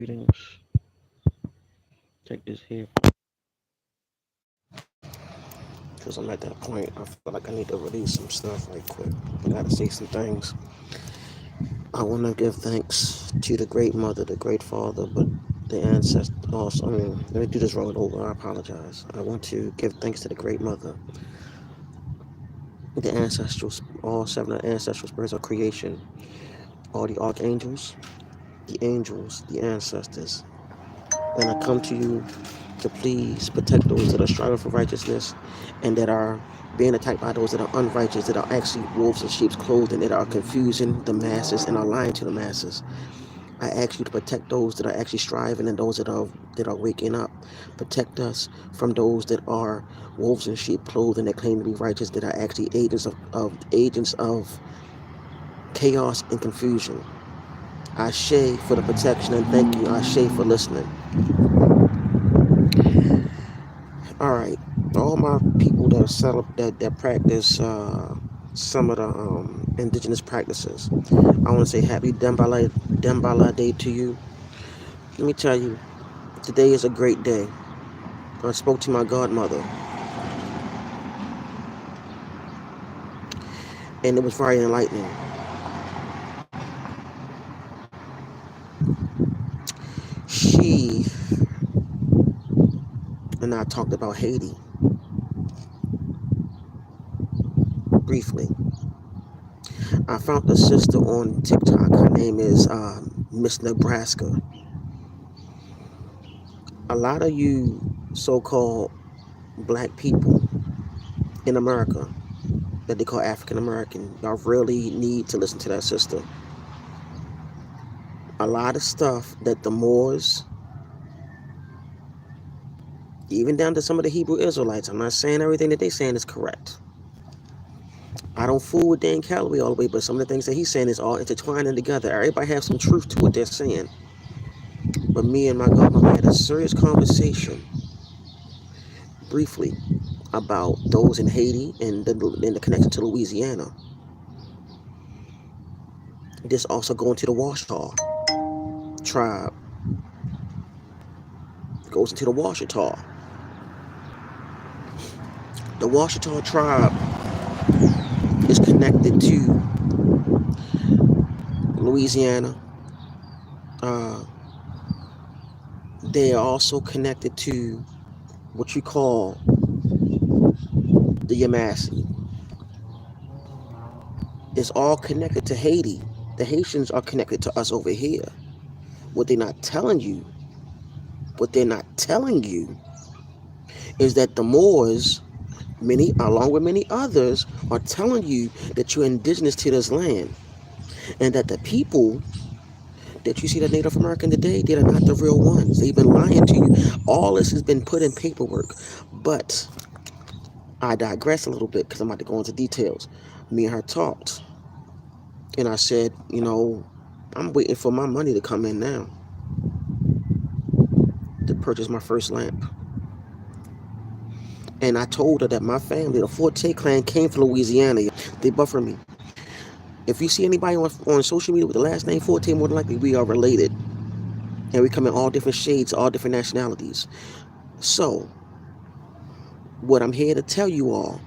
Greetings. Check this here. Because I'm at that point, I feel like I need to release some stuff right quick. I gotta say some things. I want to give thanks to the great mother, the great father, but the ancestor also. Let me do this roll over. I apologize. I want to give thanks to the great mother, the ancestral, all seven of the ancestral spirits of creation, all the archangels, the angels, the ancestors. And I come to you to please protect those that are striving for righteousness and that are being attacked by those that are unrighteous, that are actually wolves in sheep's clothing, that are confusing the masses and are lying to the masses. I ask you to protect those that are actually striving and those that are waking up. Protect us from those that are wolves in sheep clothing that claim to be righteous, that are actually agents of chaos and confusion. Ashe for the protection and thank you, Ashe, for listening. All right, all my people that set up that practice some of the indigenous practices. I want to say happy Dembala Day to you. Let me tell you, today is a great day. I spoke to my godmother, and it was very enlightening. She and I talked about Haiti briefly. I found a sister on TikTok. Her name is Miss Nebraska. A lot of you so-called black people in America that they call African American, y'all really need to listen to that sister. A lot of stuff that the Moors, even down to some of the Hebrew Israelites, I'm not saying everything that they're saying is correct. I don't fool with Dan Calloway all the way, but some of the things that he's saying is all intertwining together. Everybody has some truth to what they're saying. But me and my godmother had a serious conversation briefly about those in Haiti and the connection to Louisiana. This also going to the Washita tribe, goes into the Washita. The Washita tribe is connected to Louisiana. Uh, they are also connected to what you call the Yamasee. It's all connected to Haiti. The Haitians are connected to us over here. What they're not telling you, what they're not telling you is that the Moors, many, along with many others, are telling you that you're indigenous to this land and that the people that you see that Native American today, they're not the real ones. They've been lying to you. All this has been put in paperwork. But I digress a little bit because I'm about to go into details. Me and her talked. And I said, I'm waiting for my money to come in now to purchase my first lamp. And I told her that my family, the Forte clan, came from Louisiana. They buffer me. If you see anybody on social media with the last name Forte, more than likely we are related. And we come in all different shades, all different nationalities. So, what I'm here to tell you all,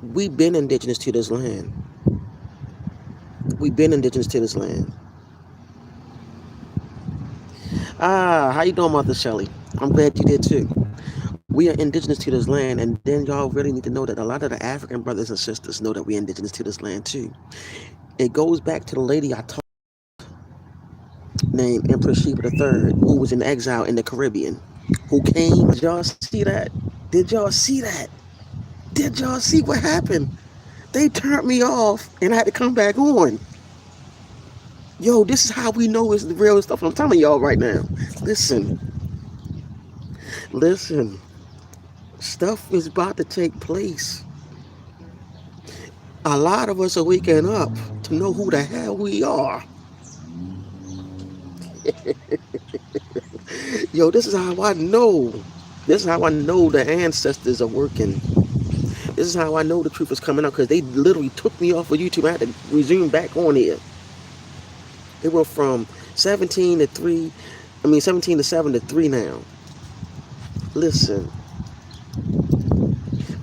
we've been indigenous to this land. We've been indigenous to this land. How you doing, Mother Shelley? I'm glad you did too. We are indigenous to this land, and then y'all really need to know that a lot of the African brothers and sisters know that we're indigenous to this land too. It goes back to the lady I talked named Empress Sheba III, who was in exile in the Caribbean, who came. Did y'all see that? Did y'all see that? Did y'all see what happened? They turned me off, and I had to come back on. Yo, this is how we know it's the real stuff. I'm telling y'all right now. Listen. Listen. Stuff is about to take place. A lot of us are waking up to know who the hell we are. Yo, this is how I know. This is how I know the ancestors are working. This is how I know the truth is coming out, because they literally took me off of YouTube. I had to resume back on here. They went from 17 to 3. I mean 17 to 7 to 3 now. Listen,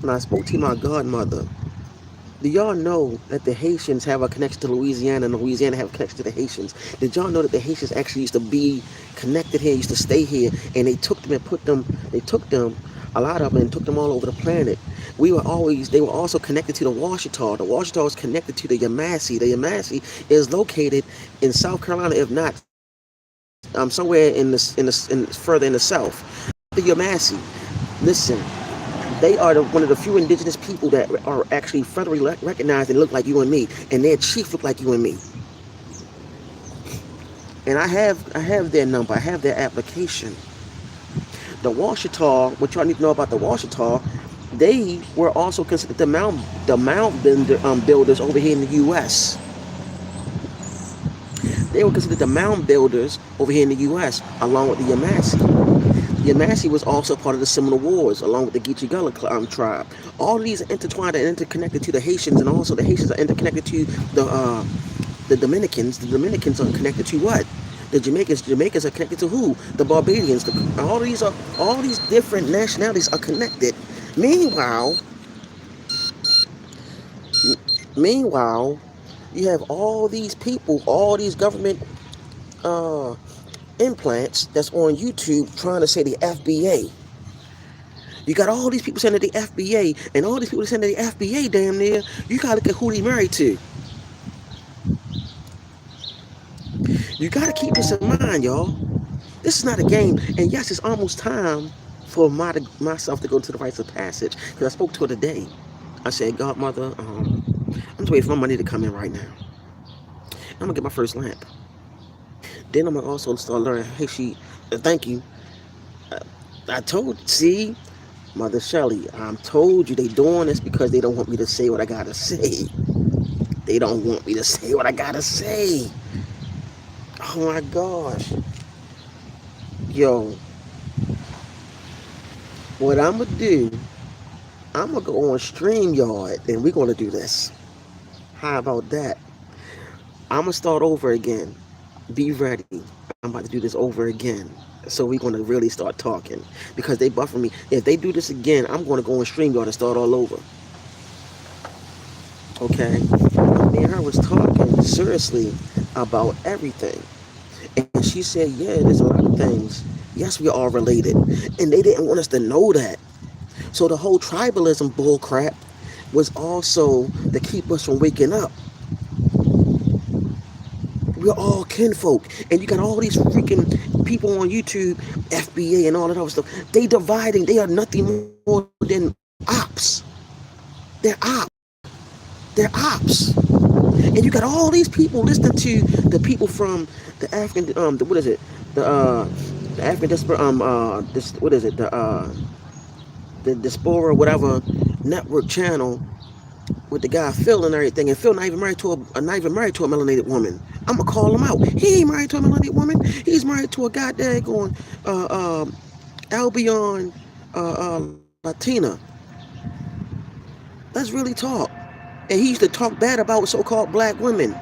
when I spoke to my godmother, do y'all know that the Haitians have a connection to Louisiana and Louisiana have a connection to the Haitians? Did y'all know that the Haitians actually used to be connected here, used to stay here, and they took them and they took them, a lot of them, and took them all over the planet. They were also connected to the Washita. The Washita was connected to the Yamasee. The Yamasee is located in South Carolina, if not somewhere further in the south. The Yamasee. Listen, they are one of the few indigenous people that are actually federally recognized and look like you and me, and their chief look like you and me. And I have their number, I have their application. The Washita, what y'all need to know about the Washita, they were also considered the mound builders over here in the U.S. They were considered the mound builders over here in the U.S. along with the Yamasee. Yamasee was also part of the Seminole Wars, along with the Geechee Gullah tribe. All of these are intertwined and interconnected to the Haitians, and also the Haitians are interconnected to the Dominicans. The Dominicans are connected to what? The Jamaicans. Jamaicans are connected to who? The Barbadians. All these different nationalities are connected. Meanwhile, meanwhile, you have all these people, all these government uh, implants that's on YouTube trying to say the FBA. You got all these people saying that the FBA, and all these people saying that the FBA damn near, you gotta look at who they married to. You gotta keep this in mind, y'all. This is not a game, and yes, it's almost time for myself to go to the rites of passage, because I spoke to her today. I said, Godmother, I'm just waiting for my money to come in right now. I'm gonna get my first lamp. Then I'm gonna also start learning, hey, thank you. Uh, see, Mother Shelley, I told you they doing this because they don't want me to say what I gotta say. They don't want me to say what I gotta say. Oh my gosh. Yo, what I'm gonna do, I'm gonna go on StreamYard and we're gonna do this. How about that? I'm gonna start over again. Be ready. I'm about to do this over again. So we're gonna really start talking. Because they buffer me. If they do this again, I'm gonna go on StreamYard and start all over. Okay? Me and her was talking seriously about everything. And she said, yeah, there's a lot of things. Yes, we are related. And they didn't want us to know that. So the whole tribalism bullcrap was also to keep us from waking up. We're all kinfolk. And you got all these freaking people on YouTube, FBA and all that other stuff. They are nothing more than ops. They're ops. They're ops. And you got all these people listening to the people from the African, what is it? The African what is it? The Diaspora, whatever network channel with the guy Phil and everything. And Phil not even married to a melanated woman. I'm gonna call him out. He ain't married to a melanated woman. He's married to a goddamn going Albion Latina. Let's really talk. And he used to talk bad about so-called black women.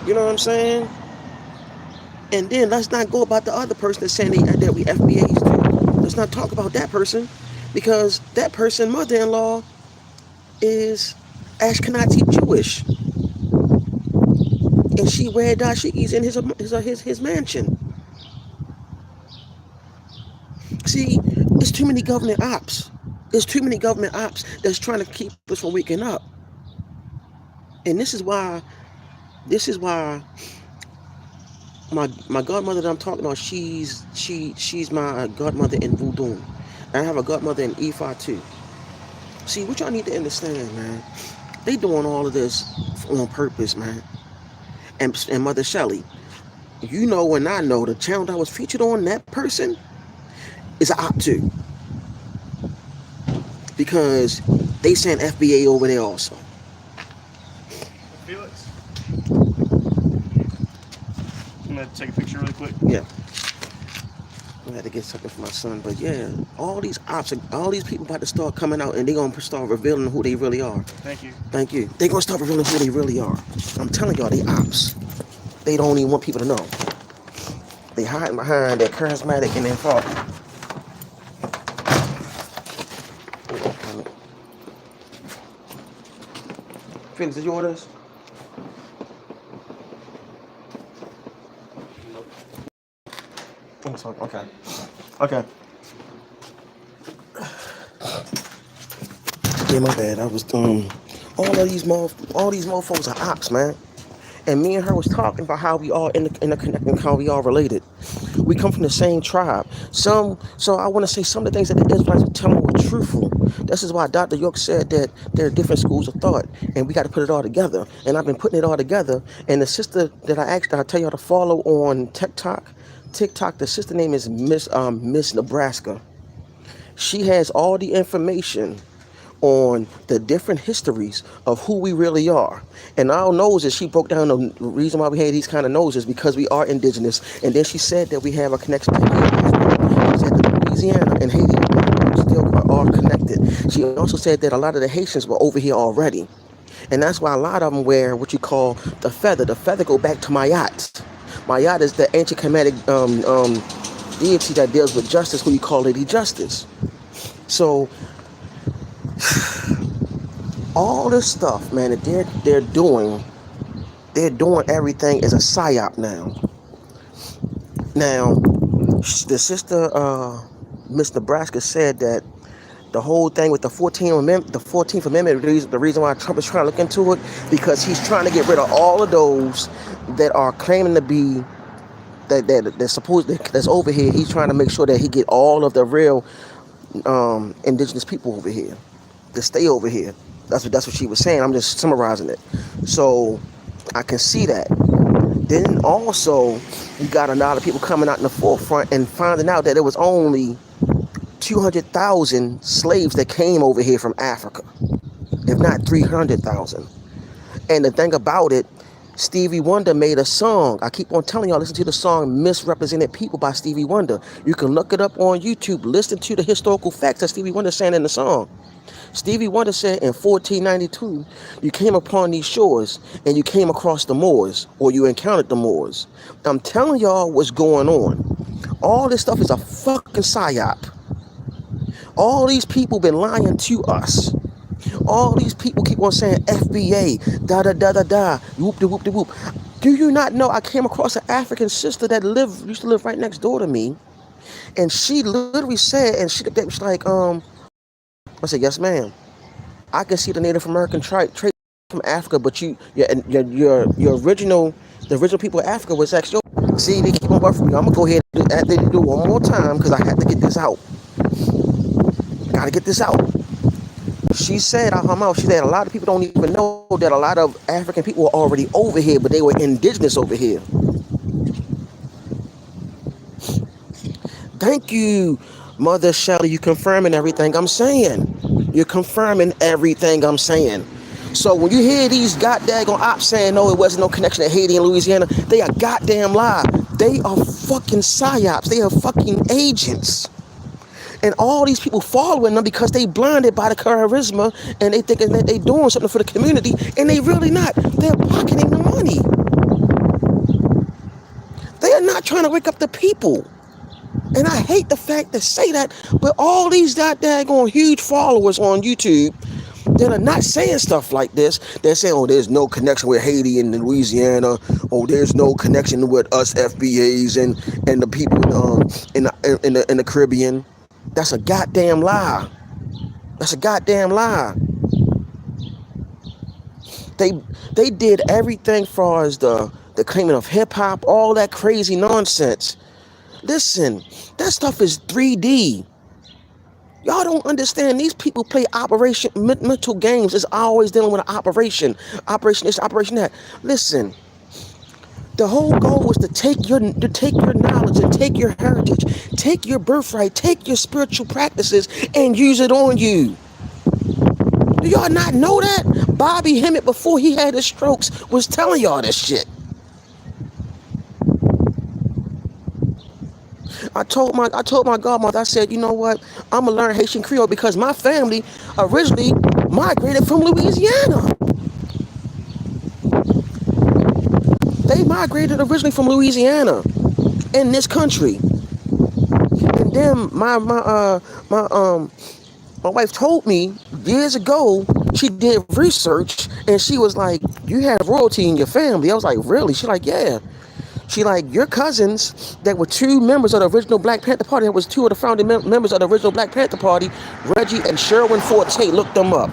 You know what I'm saying? And then let's not go about the other person that's saying that we FBAs too. Let's not talk about that person, because that person, mother-in-law, is Ashkenazi Jewish, and she wear dashikis in his mansion. See, there's too many government ops. There's too many government ops that's trying to keep us from waking up. And this is why my godmother that I'm talking about, she's my godmother in Voodoo. And I have a godmother in Ifa too. See, what y'all need to understand, man. They doing all of this on purpose, man. And Mother Shelley, you know and I know the channel that was featured on, that person is an op too. Because they sent FBA over there also. Felix, I'm gonna take a picture really quick. Yeah. I had to get something for my son, but yeah, all these ops, all these people about to start coming out, and they gonna start revealing who they really are. Thank you. Thank you. They gonna start revealing who they really are. I'm telling y'all, they ops. They don't even want people to know. They hiding behind their charismatic and their father. Felix, did you order this? Oh, sorry. Okay. Okay. Yeah, my bad. I was all these mofos are ops, man. And me and her was talking about how we all interconnected, how we all related. We come from the same tribe. So I want to say some of the things that the Israelites are telling were truthful. This is why Dr. York said that there are different schools of thought, and we got to put it all together. And I've been putting it all together. And the sister that I tell y'all to follow on TikTok, the sister name is Miss Nebraska. She has all the information on the different histories of who we really are. And our noses, she broke down the reason why we had these kind of noses because we are indigenous. And then she said that we have a connection to Haiti as well. She said that Louisiana and Haiti still are connected. She also said that a lot of the Haitians were over here already. And that's why a lot of them wear what you call the feather. The feather go back to Mayat. Mayat is the ancient Kemetic deity that deals with justice, who you call Lady Justice. So all this stuff, man, that they're doing everything as a psyop now. Now, the sister, Miss Nebraska, said that the whole thing with the 14th Amendment, the reason why Trump is trying to look into it, because he's trying to get rid of all of those that are claiming to be that's over here. He's trying to make sure that he get all of the real indigenous people over here to stay over here. That's what she was saying. I'm just summarizing it. So I can see that. Then also you got a lot of people coming out in the forefront and finding out that there was only 200,000 slaves that came over here from Africa, if not 300,000. And the thing about it, Stevie Wonder made a song. I keep on telling y'all, listen to the song Misrepresented People by Stevie Wonder. You can look it up on YouTube. Listen to the historical facts that Stevie Wonder sang in the song. Stevie Wonder said in 1492, you came upon these shores and you came across the Moors, or you encountered the Moors. I'm telling y'all what's going on. All this stuff is a fucking psyop. All these people been lying to us. All these people keep on saying FBA, da da da da da, whoop de whoop de whoop. Do you not know I came across an African sister that used to live right next door to me, and she literally said, and she was like, I said, yes, ma'am. I can see the Native American trait from Africa, but your original, the original people of Africa was actually. See, they keep on buffering me. I'm gonna go ahead and do it one more time because I had to get this out. Gotta get this out. She said out her mouth, she said a lot of people don't even know that a lot of African people were already over here, but they were indigenous over here. Thank you, Mother Shelley. You confirming everything I'm saying. You're confirming everything I'm saying. So when you hear these goddamn ops saying, no, it wasn't no connection to Haiti and Louisiana, they are goddamn lie. They are fucking psyops. They are fucking agents. And all these people following them because they blinded by the charisma and they thinking that they doing something for the community, and they really not. They're pocketing the money. They are not trying to wake up the people. And I hate the fact to say that, but all these goddamn huge followers on YouTube that are not saying stuff like this, they're saying, oh, there's no connection with Haiti and Louisiana, oh, there's no connection with us FBAs and the people in the Caribbean. That's a goddamn lie. That's a goddamn lie. They did everything far as the claiming of hip hop, all that crazy nonsense. Listen, that stuff is 3D. Y'all don't understand. These people play operation mental games. It's always dealing with an operation. Operation this, operation that. Listen, the whole goal was to take your knowledge and take your heritage, take your birthright, take your spiritual practices, and use it on you. Do y'all not know that? Bobby Hemmett, before he had his strokes, was telling y'all this shit. I told my godmother, I said, you know what? I'm gonna learn Haitian Creole because my family originally migrated from Louisiana. They migrated originally from Louisiana in this country. And then my wife told me years ago, she did research and she was like, you have royalty in your family. I was like, really? She like, yeah. She like, your cousins that were two members of the original Black Panther Party, that was two of the founding members of the original Black Panther Party, Reggie and Sherwin Forte, looked them up.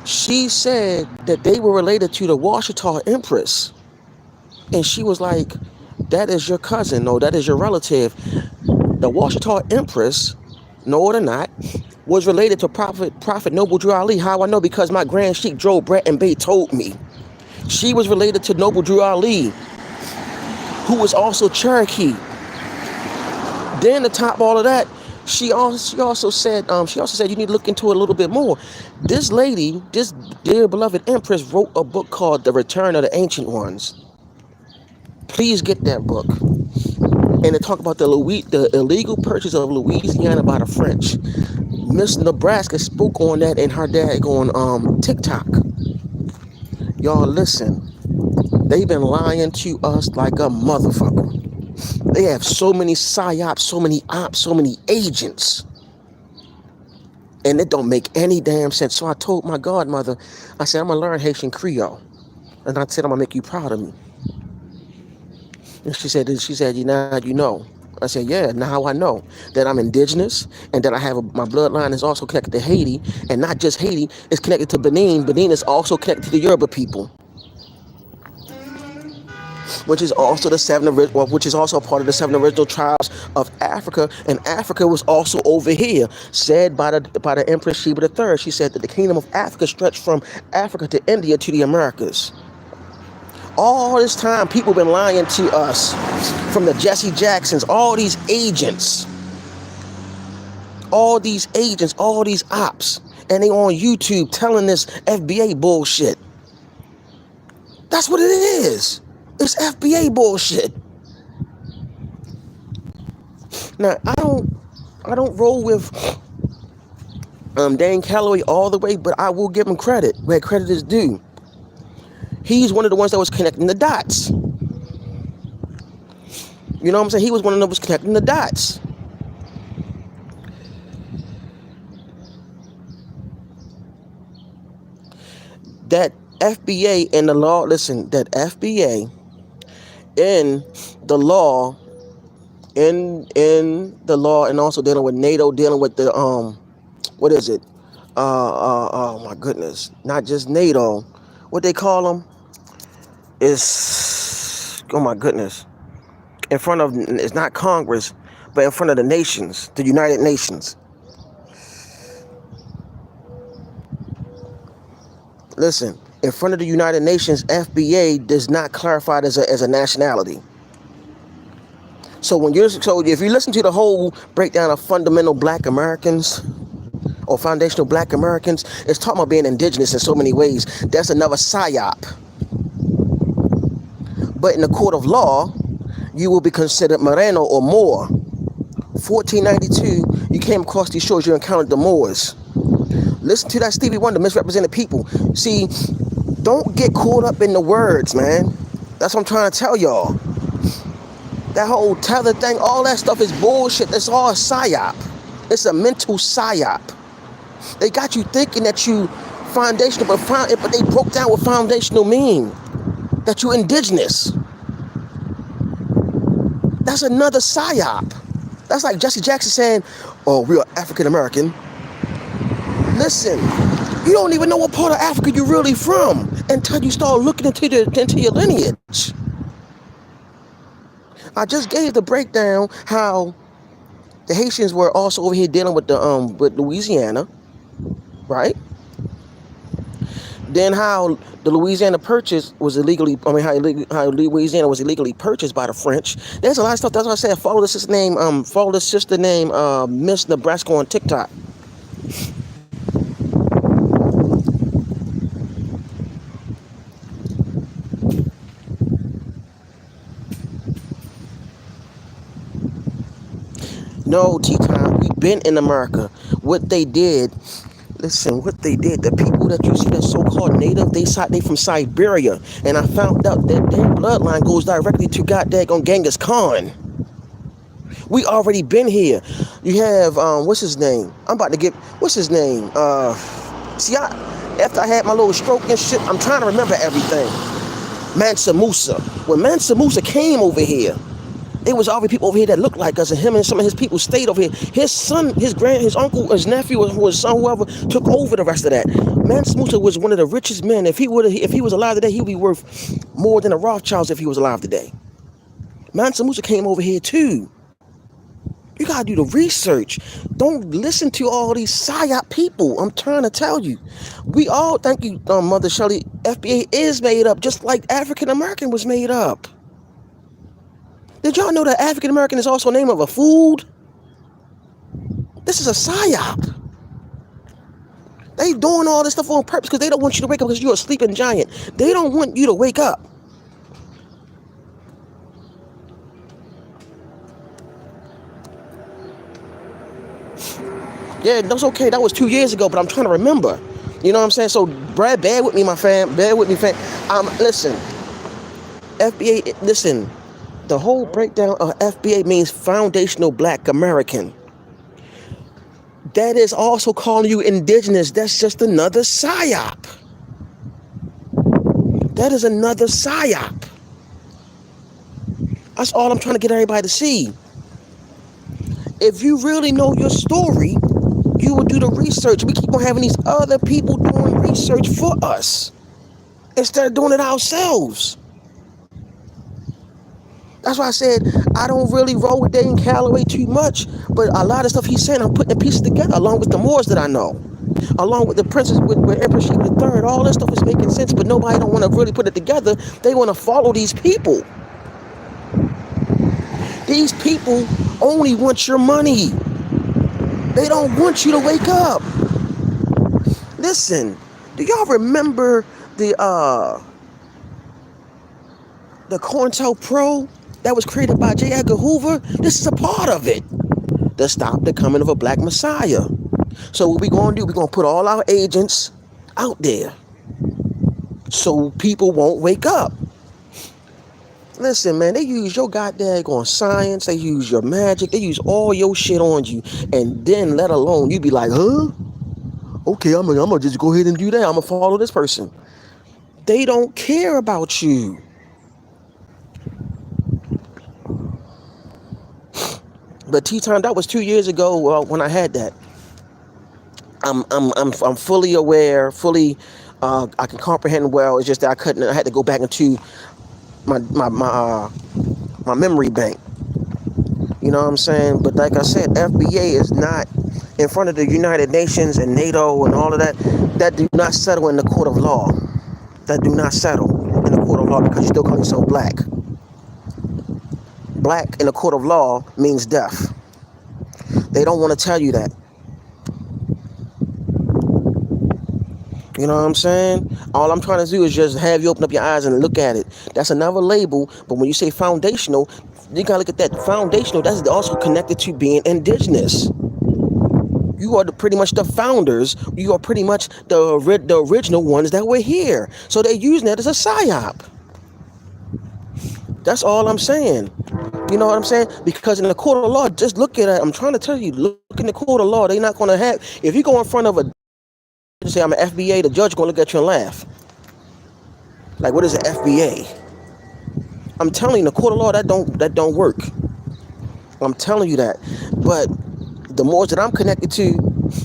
She said that they were related to the Washita Empress. And she was like, that is your cousin, no, that is your relative. The Washita Empress, know it or not, was related to Prophet Noble Drew Ali. How I know? Because my Grand Sheik Joe Bratton Bay told me. She was related to Noble Drew Ali, who was also Cherokee. Then to top all of that, she also said you need to look into it a little bit more. This lady, this dear beloved Empress, wrote a book called The Return of the Ancient Ones. Please get that book. And it talk about the illegal purchase of Louisiana by the French. Miss Nebraska spoke on that and her dad on TikTok. Y'all listen. They've been lying to us like a motherfucker. They have so many psyops, so many ops, so many agents. And it don't make any damn sense. So I told my godmother, I said, I'm going to learn Haitian Creole. And I said, I'm going to make you proud of me. And she said, you know. I said, yeah, now I know that I'm indigenous and that my bloodline is also connected to Haiti. And not just Haiti, it's connected to Benin. Benin is also connected to the Yoruba people, which is also which is also part of the 7 original tribes of Africa. And Africa was also over here, said by the Empress Sheba III. She said that the kingdom of Africa stretched from Africa to India to the Americas. All this time, people been lying to us, from the Jesse Jacksons, all these agents, all these ops, and they on YouTube telling this FBA bullshit. That's what it is. It's FBA bullshit. Now, I don't roll with Dan Calloway all the way, but I will give him credit where credit is due. He's one of the ones that was connecting the dots. You know what I'm saying? He was one of them that was connecting the dots. That FBA in the law, listen, that FBA in the law, in the law, and also dealing with NATO, dealing with the what is it? Oh my goodness, not just NATO. What they call them is, oh my goodness, in front of, it's not Congress, but in front of the nations, the United Nations. Listen, in front of the United Nations, FBA does not clarify it as a nationality. So if you listen to the whole breakdown of fundamental Black Americans or foundational Black Americans, it's talking about being indigenous in so many ways. That's another psyop. But in the court of law, you will be considered Moreno or Moor. 1492, you came across these shores, you encountered the Moors. Listen to that Stevie Wonder, misrepresented people. See, don't get caught up in the words, man. That's what I'm trying to tell y'all. That whole tether thing, all that stuff is bullshit. It's all a psyop. It's a mental psyop. They got you thinking that you foundational, but they broke down what foundational mean. That you indigenous. That's another psyop. That's like Jesse Jackson saying, oh, we are African American. Listen, you don't even know what part of Africa you're really from until you start looking into your lineage. I just gave the breakdown how the Haitians were also over here dealing with with Louisiana, right? Then how the Louisiana purchase was illegally, how Louisiana was illegally purchased by the French. There's a lot of stuff. That's why I said follow the sister name, Miss Nebraska on TikTok. No, T-Time, we've been in America. What they did, listen, what they did, the people that you see that so-called native, they from Siberia. And I found out that their bloodline goes directly to goddamn Genghis Khan. We already been here. You have, what's his name? I'm about to get, what's his name? See, after I had my little stroke and shit, I'm trying to remember everything. Mansa Musa. When Mansa Musa came over here, there was already people over here that looked like us, and him and some of his people stayed over here. His son, his uncle, his nephew, or his son, whoever, took over the rest of that. Mansa Musa was one of the richest men. If he was alive today, he'd be worth more than the Rothschilds if he was alive today. Mansa Musa came over here too. You gotta do the research. Don't listen to all these psyop people. I'm trying to tell you. We all, thank you, Mother Shelley, FBA is made up just like African American was made up. Did y'all know that African American is also a name of a food? This is a psyop. They doing all this stuff on purpose because they don't want you to wake up because you're a sleeping giant. They don't want you to wake up. Yeah, that's okay. That was 2 years ago, but I'm trying to remember. You know what I'm saying? So, Brad, bear with me, my fam. Bear with me, fam. Listen, FBA, listen. The whole breakdown of FBA means Foundational Black American. That is also calling you indigenous. That's just another psyop. That is another psyop. That's all I'm trying to get everybody to see. If you really know your story, you will do the research. We keep on having these other people doing research for us instead of doing it ourselves. That's why I said I don't really roll with Dane Calloway too much, but a lot of stuff he's saying, I'm putting the pieces together along with the Moors that I know, along with the Princess, with Empress Sheba III. All this stuff is making sense, but nobody don't want to really put it together. They want to follow these people. These people only want your money. They don't want you to wake up. Listen, do y'all remember the COINTELPRO that was created by J. Edgar Hoover? This is a part of it to stop the coming of a black messiah. So what we gonna do? We're gonna put all our agents out there so people won't wake up. Listen, man, they use your goddamn science, they use your magic, they use all your shit on you, and then let alone you be like, huh? Okay, I'm gonna just go ahead and do that. I'm gonna follow this person. They don't care about you. But T-Time, that was 2 years ago when I had that. I'm fully aware, fully I can comprehend well. It's just that I had to go back into my memory bank. You know what I'm saying? But like I said, FBA is not in front of the United Nations and NATO and all of that. That do not settle in the court of law. That do not settle in the court of law because you still call yourself black. Black in the court of law means death. They don't want to tell you that. You know what I'm saying? All I'm trying to do is just have you open up your eyes and look at it. That's another label, but when you say foundational, you gotta look at that foundational. That's also connected to being indigenous. You are pretty much the founders. You are pretty much the original ones that were here. So they're using that as a psyop. That's all I'm saying. You know what I'm saying? Because in the court of law, just look at it. I'm trying to tell you, look in the court of law. They're not going to have, if you go in front of a, say I'm an FBA, the judge going to look at you and laugh. Like, what is an FBA? I'm telling you, in the court of law, that don't work. I'm telling you that. But the Moors that I'm connected to,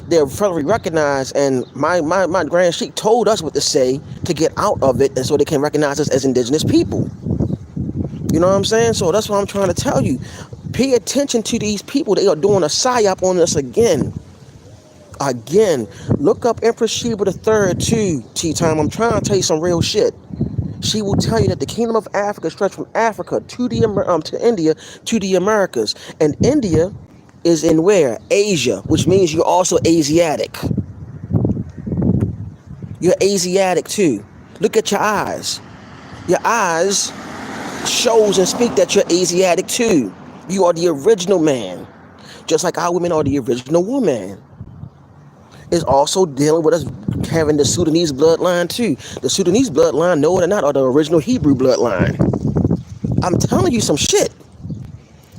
they're federally recognized, and my Grand Sheik told us what to say to get out of it, and so they can recognize us as indigenous people. You know what I'm saying? So that's what I'm trying to tell you. Pay attention to these people. They are doing a psyop on us again. Again. Look up Empress Sheba III too, T-Time. I'm trying to tell you some real shit. She will tell you that the kingdom of Africa stretched from Africa to India to the Americas. And India is in where? Asia, which means you're also Asiatic. You're Asiatic too. Look at your eyes. Your eyes shows and speak that you're Asiatic too. You are the original man. just like our women are the original woman, is also dealing with us having the Sudanese bloodline too. The Sudanese bloodline, know it or not, are the original Hebrew bloodline. I'm telling you some shit.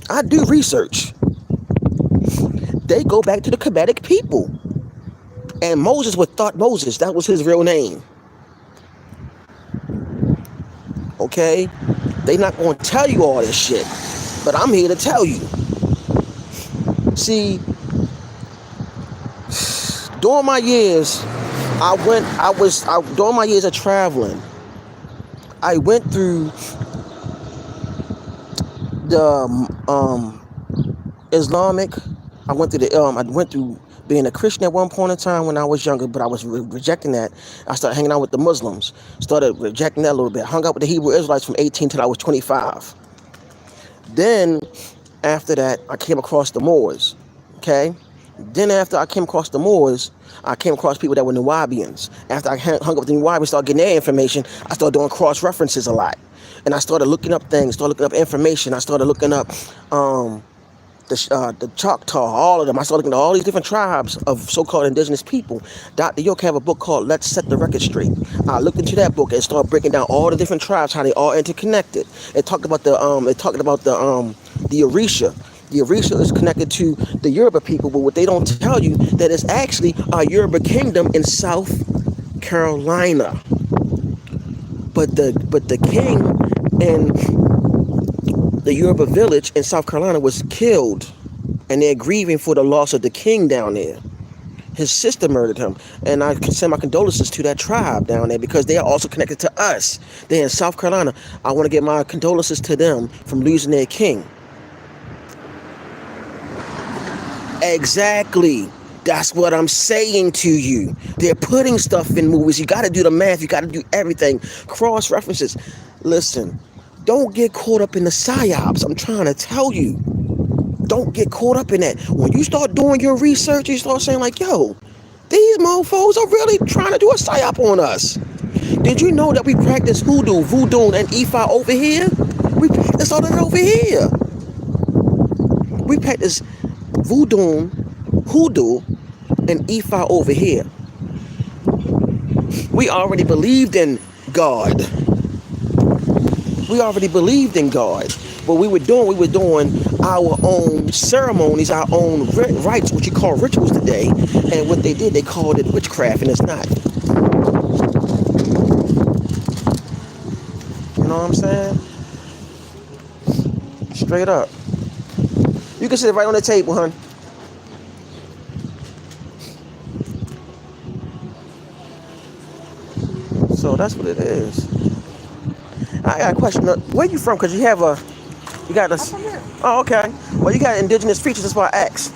I do research. They go back to the Kemetic people. And Moses was thought Moses. That was his real name. Okay? They not going to tell you all this shit. But I'm here to tell you. See, during my years, during my years of traveling, I went through the Islamic. I went through being a Christian at one point in time when I was younger, but I was rejecting that. I started hanging out with the Muslims, started rejecting that a little bit. Hung out with the Hebrew Israelites from 18 till I was 25. Then, after that, I came across the Moors. Okay? Then after I came across the Moors, I came across people that were Nubians. After I hung up with the Nubians, started getting their information, I started doing cross-references a lot. And I started looking up things, started looking up information. I started looking up the Choctaw, all of them. I started looking at all these different tribes of so-called indigenous people. Dr. York have a book called Let's Set the Record Straight. I looked into that book and started breaking down all the different tribes, how they all interconnected. It talked about the Orisha. The Orisha is connected to the Yoruba people, but what they don't tell you that it's actually a Yoruba kingdom in South Carolina. But the king in the Yoruba village in South Carolina was killed, and they're grieving for the loss of the king down there. His sister murdered him, and I can send my condolences to that tribe down there because they are also connected to us. They're in South Carolina. I want to give my condolences to them from losing their king. Exactly. That's what I'm saying to you. They're putting stuff in movies. You got to do the math. You got to do everything. Cross references. Listen, don't get caught up in the psyops. I'm trying to tell you. Don't get caught up in that. When you start doing your research, you start saying like, yo, these mofos are really trying to do a psyop on us. Did you know that we practice hoodoo, voodoo, and Ifa over here? We practice all that over here. We practice voodoo, hoodoo, and Ifa over here. We already believed in God. We already believed in God. What we were doing our own ceremonies, our own rites, what you call rituals today. And what they did, they called it witchcraft, and it's not. You know what I'm saying? Straight up. You can sit right on the table, hon. So that's what it is. I got a question. Where you from? Because you got a... I'm from here. Oh, okay. Well, you got indigenous features. That's why I asked.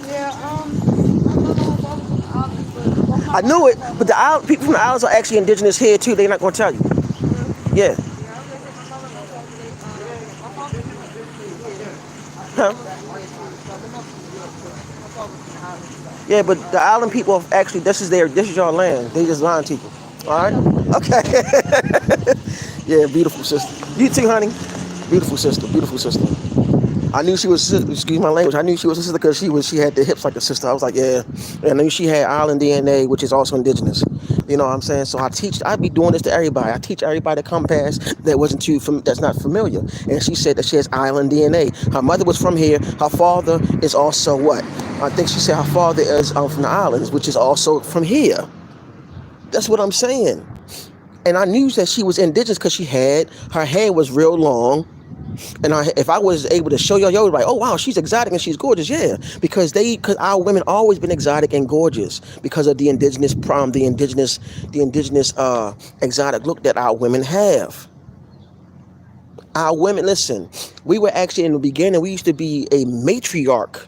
Yeah, I don't know both islands, but I knew it, but the people from the islands are actually indigenous here too. They're not going to tell you. Yeah. Huh? Yeah, but the island people are actually, this is your land. They just lying to you. All right? Okay. Yeah, beautiful sister. You too, honey. Beautiful sister. Beautiful sister. I knew she was, excuse my language, I knew she was a sister because she had the hips like a sister. I was like, yeah. And I knew she had island DNA, which is also indigenous. You know what I'm saying? So I be doing this to everybody. I teach everybody to come past that's not familiar. And she said that she has island DNA. Her mother was from here. Her father is also what? I think she said her father is from the islands, which is also from here. That's what I'm saying. And I knew that she was indigenous because her hair was real long. And if I was able to show y'all, would be like, oh wow, she's exotic and she's gorgeous, yeah. Because our women always been exotic and gorgeous because of the indigenous exotic look that our women have. Our women, listen, we were actually in the beginning, we used to be a matriarch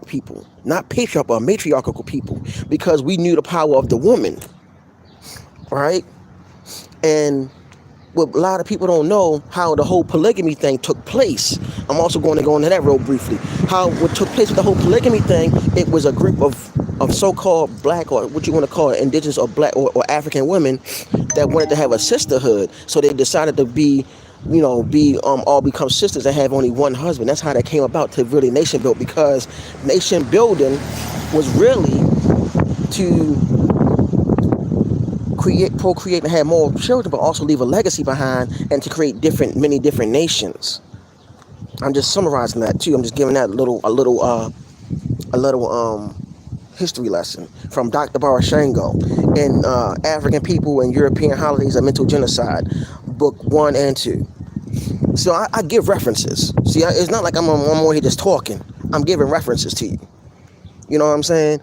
people, not patriarch, but matriarchal people, because we knew the power of the woman, right? And what a lot of people don't know, how the whole polygamy thing took place. I'm also going to go into that real briefly. What took place with the whole polygamy thing, it was a group of so-called black, or what you want to call it, indigenous or black or African women that wanted to have a sisterhood. So they decided to be be all become sisters and have only one husband. That's how that came about to really nation build, because nation building was really to procreate and have more children, but also leave a legacy behind and to create many different nations. I'm just summarizing that too. I'm just giving that a little history lesson from Dr. Barashango in African People and European Holidays of Mental Genocide, book 1 and 2. So I give references. See, it's not like I'm more here just talking. I'm giving references to you. You know what I'm saying?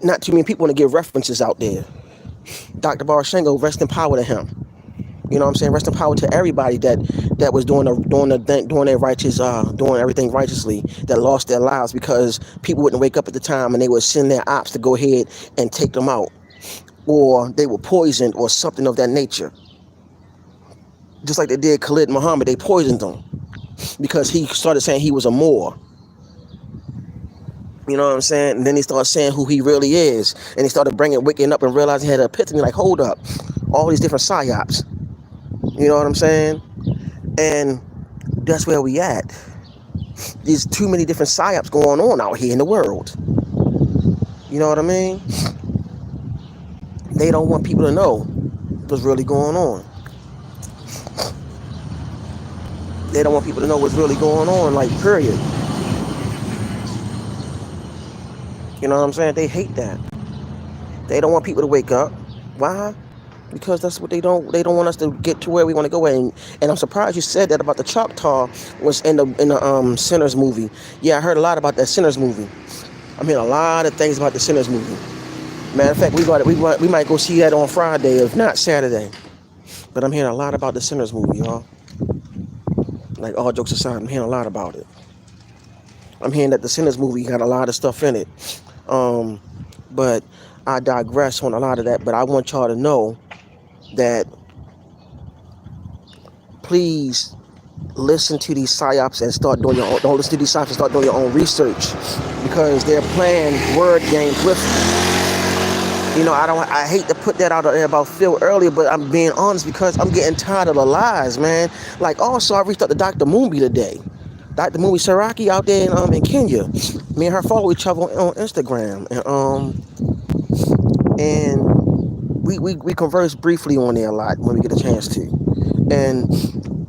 Not too many people want to give references out there. Dr. Barashango, rest in power to him. You know what I'm saying? Rest in power to everybody that was doing their righteous, doing everything righteously, that lost their lives because people wouldn't wake up at the time and they would send their ops to go ahead and take them out, or they were poisoned or something of that nature. Just like they did Khalid Muhammad, they poisoned him because he started saying he was a Moor. You know what I'm saying? And then he started saying who he really is, and he started waking up and realizing he had an epiphany. Like, hold up, all these different psyops. You know what I'm saying? And that's where we at. There's too many different psyops going on out here in the world. You know what I mean? They don't want people to know what's really going on. They don't want people to know what's really going on, like, period. You know what I'm saying? They hate that. They don't want people to wake up. Why? Because that's what they don't want us to get to where we want to go. And I'm surprised you said that about the Choctaw was in the Sinners movie. Yeah, I heard a lot about that Sinners movie. I'm hearing a lot of things about the Sinners movie. Matter of fact, we might go see that on Friday, if not Saturday. But I'm hearing a lot about the Sinners movie, y'all. Like, all jokes aside, I'm hearing a lot about it. I'm hearing that the Sinners movie got a lot of stuff in it. But I digress on a lot of that. But I want y'all to know that please listen to these psyops and start doing your own. Don't listen to these psyops and start doing your own research, because they're playing word games with you. I hate to put that out there about Phil earlier, but I'm being honest because I'm getting tired of the lies, man. Like, also, I reached out to Dr. Moonby today. Dr. Moonby Saraki out there in Kenya. Me and her follow each other on Instagram, and we converse briefly on there a lot when we get a chance to. And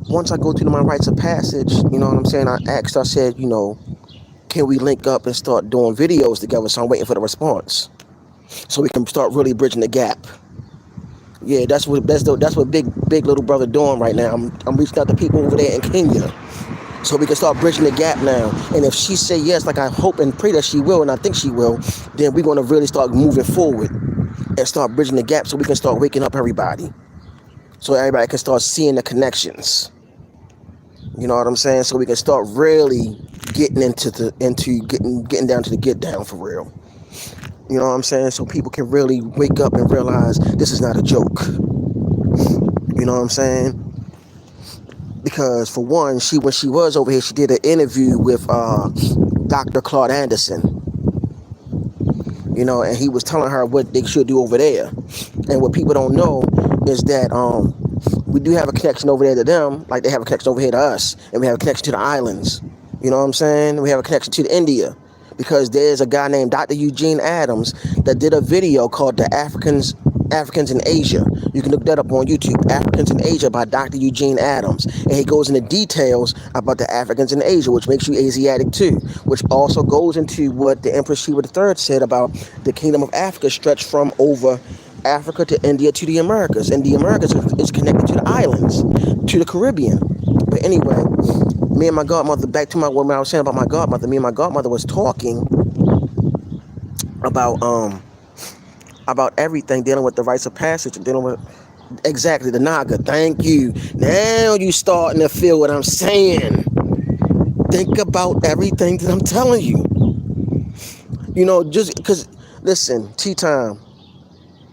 once I go through my rites of passage, you know what I'm saying, I said, can we link up and start doing videos together? So I'm waiting for the response, so we can start really bridging the gap. Yeah, that's what big little brother doing right now. I'm reaching out to people over there in Kenya, so we can start bridging the gap now. And if she say yes, like I hope and pray that she will, and I think she will, then we're going to really start moving forward and start bridging the gap, so we can start waking up everybody, so everybody can start seeing the connections. You know what I'm saying? So we can start really getting getting down to the get down for real. You know what I'm saying? So people can really wake up and realize this is not a joke. You know what I'm saying? Because for one, when she was over here, she did an interview with Dr. Claude Anderson. And he was telling her what they should do over there. And what people don't know is that we do have a connection over there to them, like they have a connection over here to us, and we have a connection to the islands. You know what I'm saying? We have a connection to India, because there's a guy named Dr. Eugene Adams that did a video called "The Africans in Asia." You can look that up on YouTube. Africans in Asia by Dr. Eugene Adams. And he goes into details about the Africans in Asia, which makes you Asiatic too, which also goes into what the Empress Sheba III said about the Kingdom of Africa stretched from over Africa to India to the Americas. And the Americas is connected to the islands, to the Caribbean. But anyway, me and my godmother, back to what I was saying about my godmother, me and my godmother was talking about everything, dealing with the rites of passage and dealing with exactly the Naga. Thank you. Now you starting to feel what I'm saying. Think about everything that I'm telling you. Just because, listen, tea time.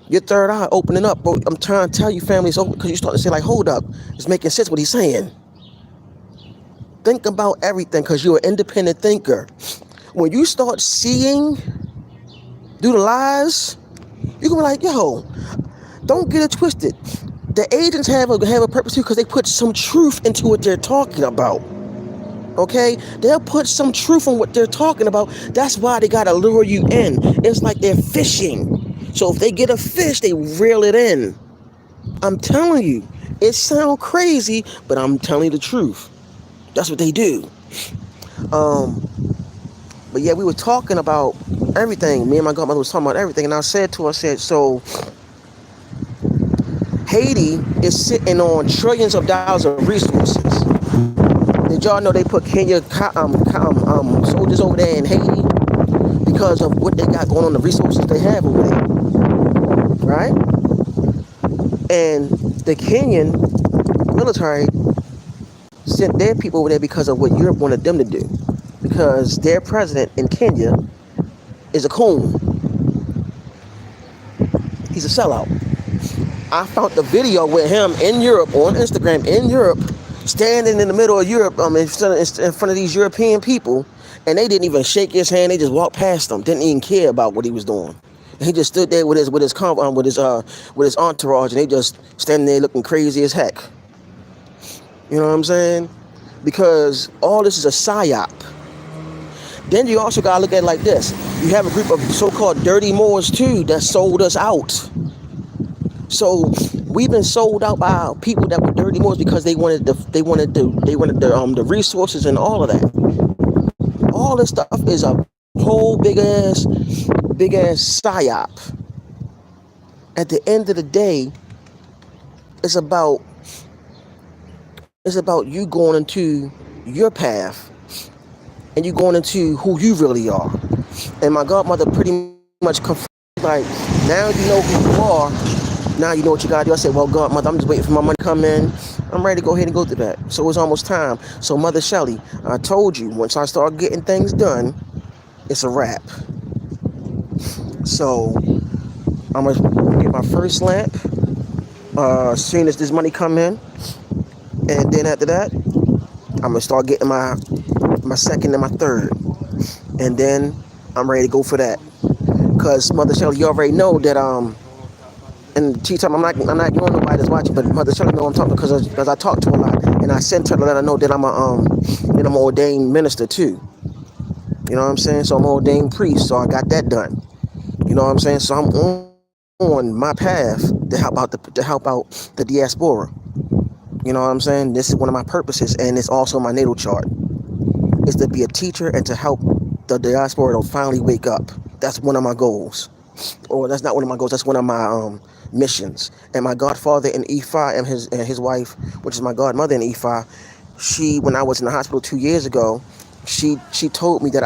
Your third eye opening up, bro. I'm trying to tell you, family, it's open, because you start to say, like, hold up, it's making sense what he's saying. Think about everything, because you're an independent thinker. When you start seeing through the lies, you're going to be like, yo, don't get it twisted. The agents have a purpose too because they put some truth into what they're talking about. Okay, they'll put some truth on what they're talking about. That's why they gotta lure you in. It's like they're fishing. So if they get a fish, they reel it in. I'm telling you, it sounds crazy, but I'm telling you the truth. That's what they do. Um, but yeah, we were talking about everything. Me and my godmother was talking about everything, and I said to her, I said, so Haiti is sitting on trillions of dollars of resources. Did y'all know they put Kenya soldiers over there in Haiti because of what they got going on, the resources they have over there, right? And the Kenyan military sent their people over there because of what Europe wanted them to do. Because their president in Kenya is a coon. He's a sellout. I found the video with him in Europe, on Instagram, in Europe, standing in the middle of Europe, in front of these European people, and they didn't even shake his hand. They just walked past him. Didn't even care about what he was doing. And he just stood there with his entourage, and they just standing there looking crazy as heck. You know what I'm saying? Because all this is a psyop. Then you also gotta look at it like this: you have a group of so-called dirty Moors too that sold us out. So we've been sold out by people that were dirty Moors because they wanted the resources and all of that. All this stuff is a whole big ass psyop. At the end of the day, it's about you going into your path and you going into who you really are. And my godmother pretty much confirmed, like, now you know who you are. Now you know what you gotta do. I said, well, godmother, I'm just waiting for my money to come in. I'm ready to go ahead and go through that. So it's almost time. So Mother Shelley, I told you, once I start getting things done, it's a wrap. So I'm gonna get my first lamp as soon as this money come in. And then after that, I'm gonna start getting my second and my third. And then I'm ready to go for that. Cause Mother Shelley, you already know that and she told me I'm not ignoring nobody that's watching, but Mother Shelley know I'm talking because I talk to her a lot, and I sent her to let her know that I'm an ordained minister too. You know what I'm saying? So I'm an ordained priest, so I got that done. You know what I'm saying? So I'm on my path to help out the diaspora. You know what I'm saying? This is one of my purposes, and it's also my natal chart. Is to be a teacher and to help the diaspora to finally wake up. That's one of my goals. Or that's not one of my goals. That's one of my missions. And my godfather in Ifa and his wife, which is my godmother in Ifa, when I was in the hospital 2 years ago, she told me that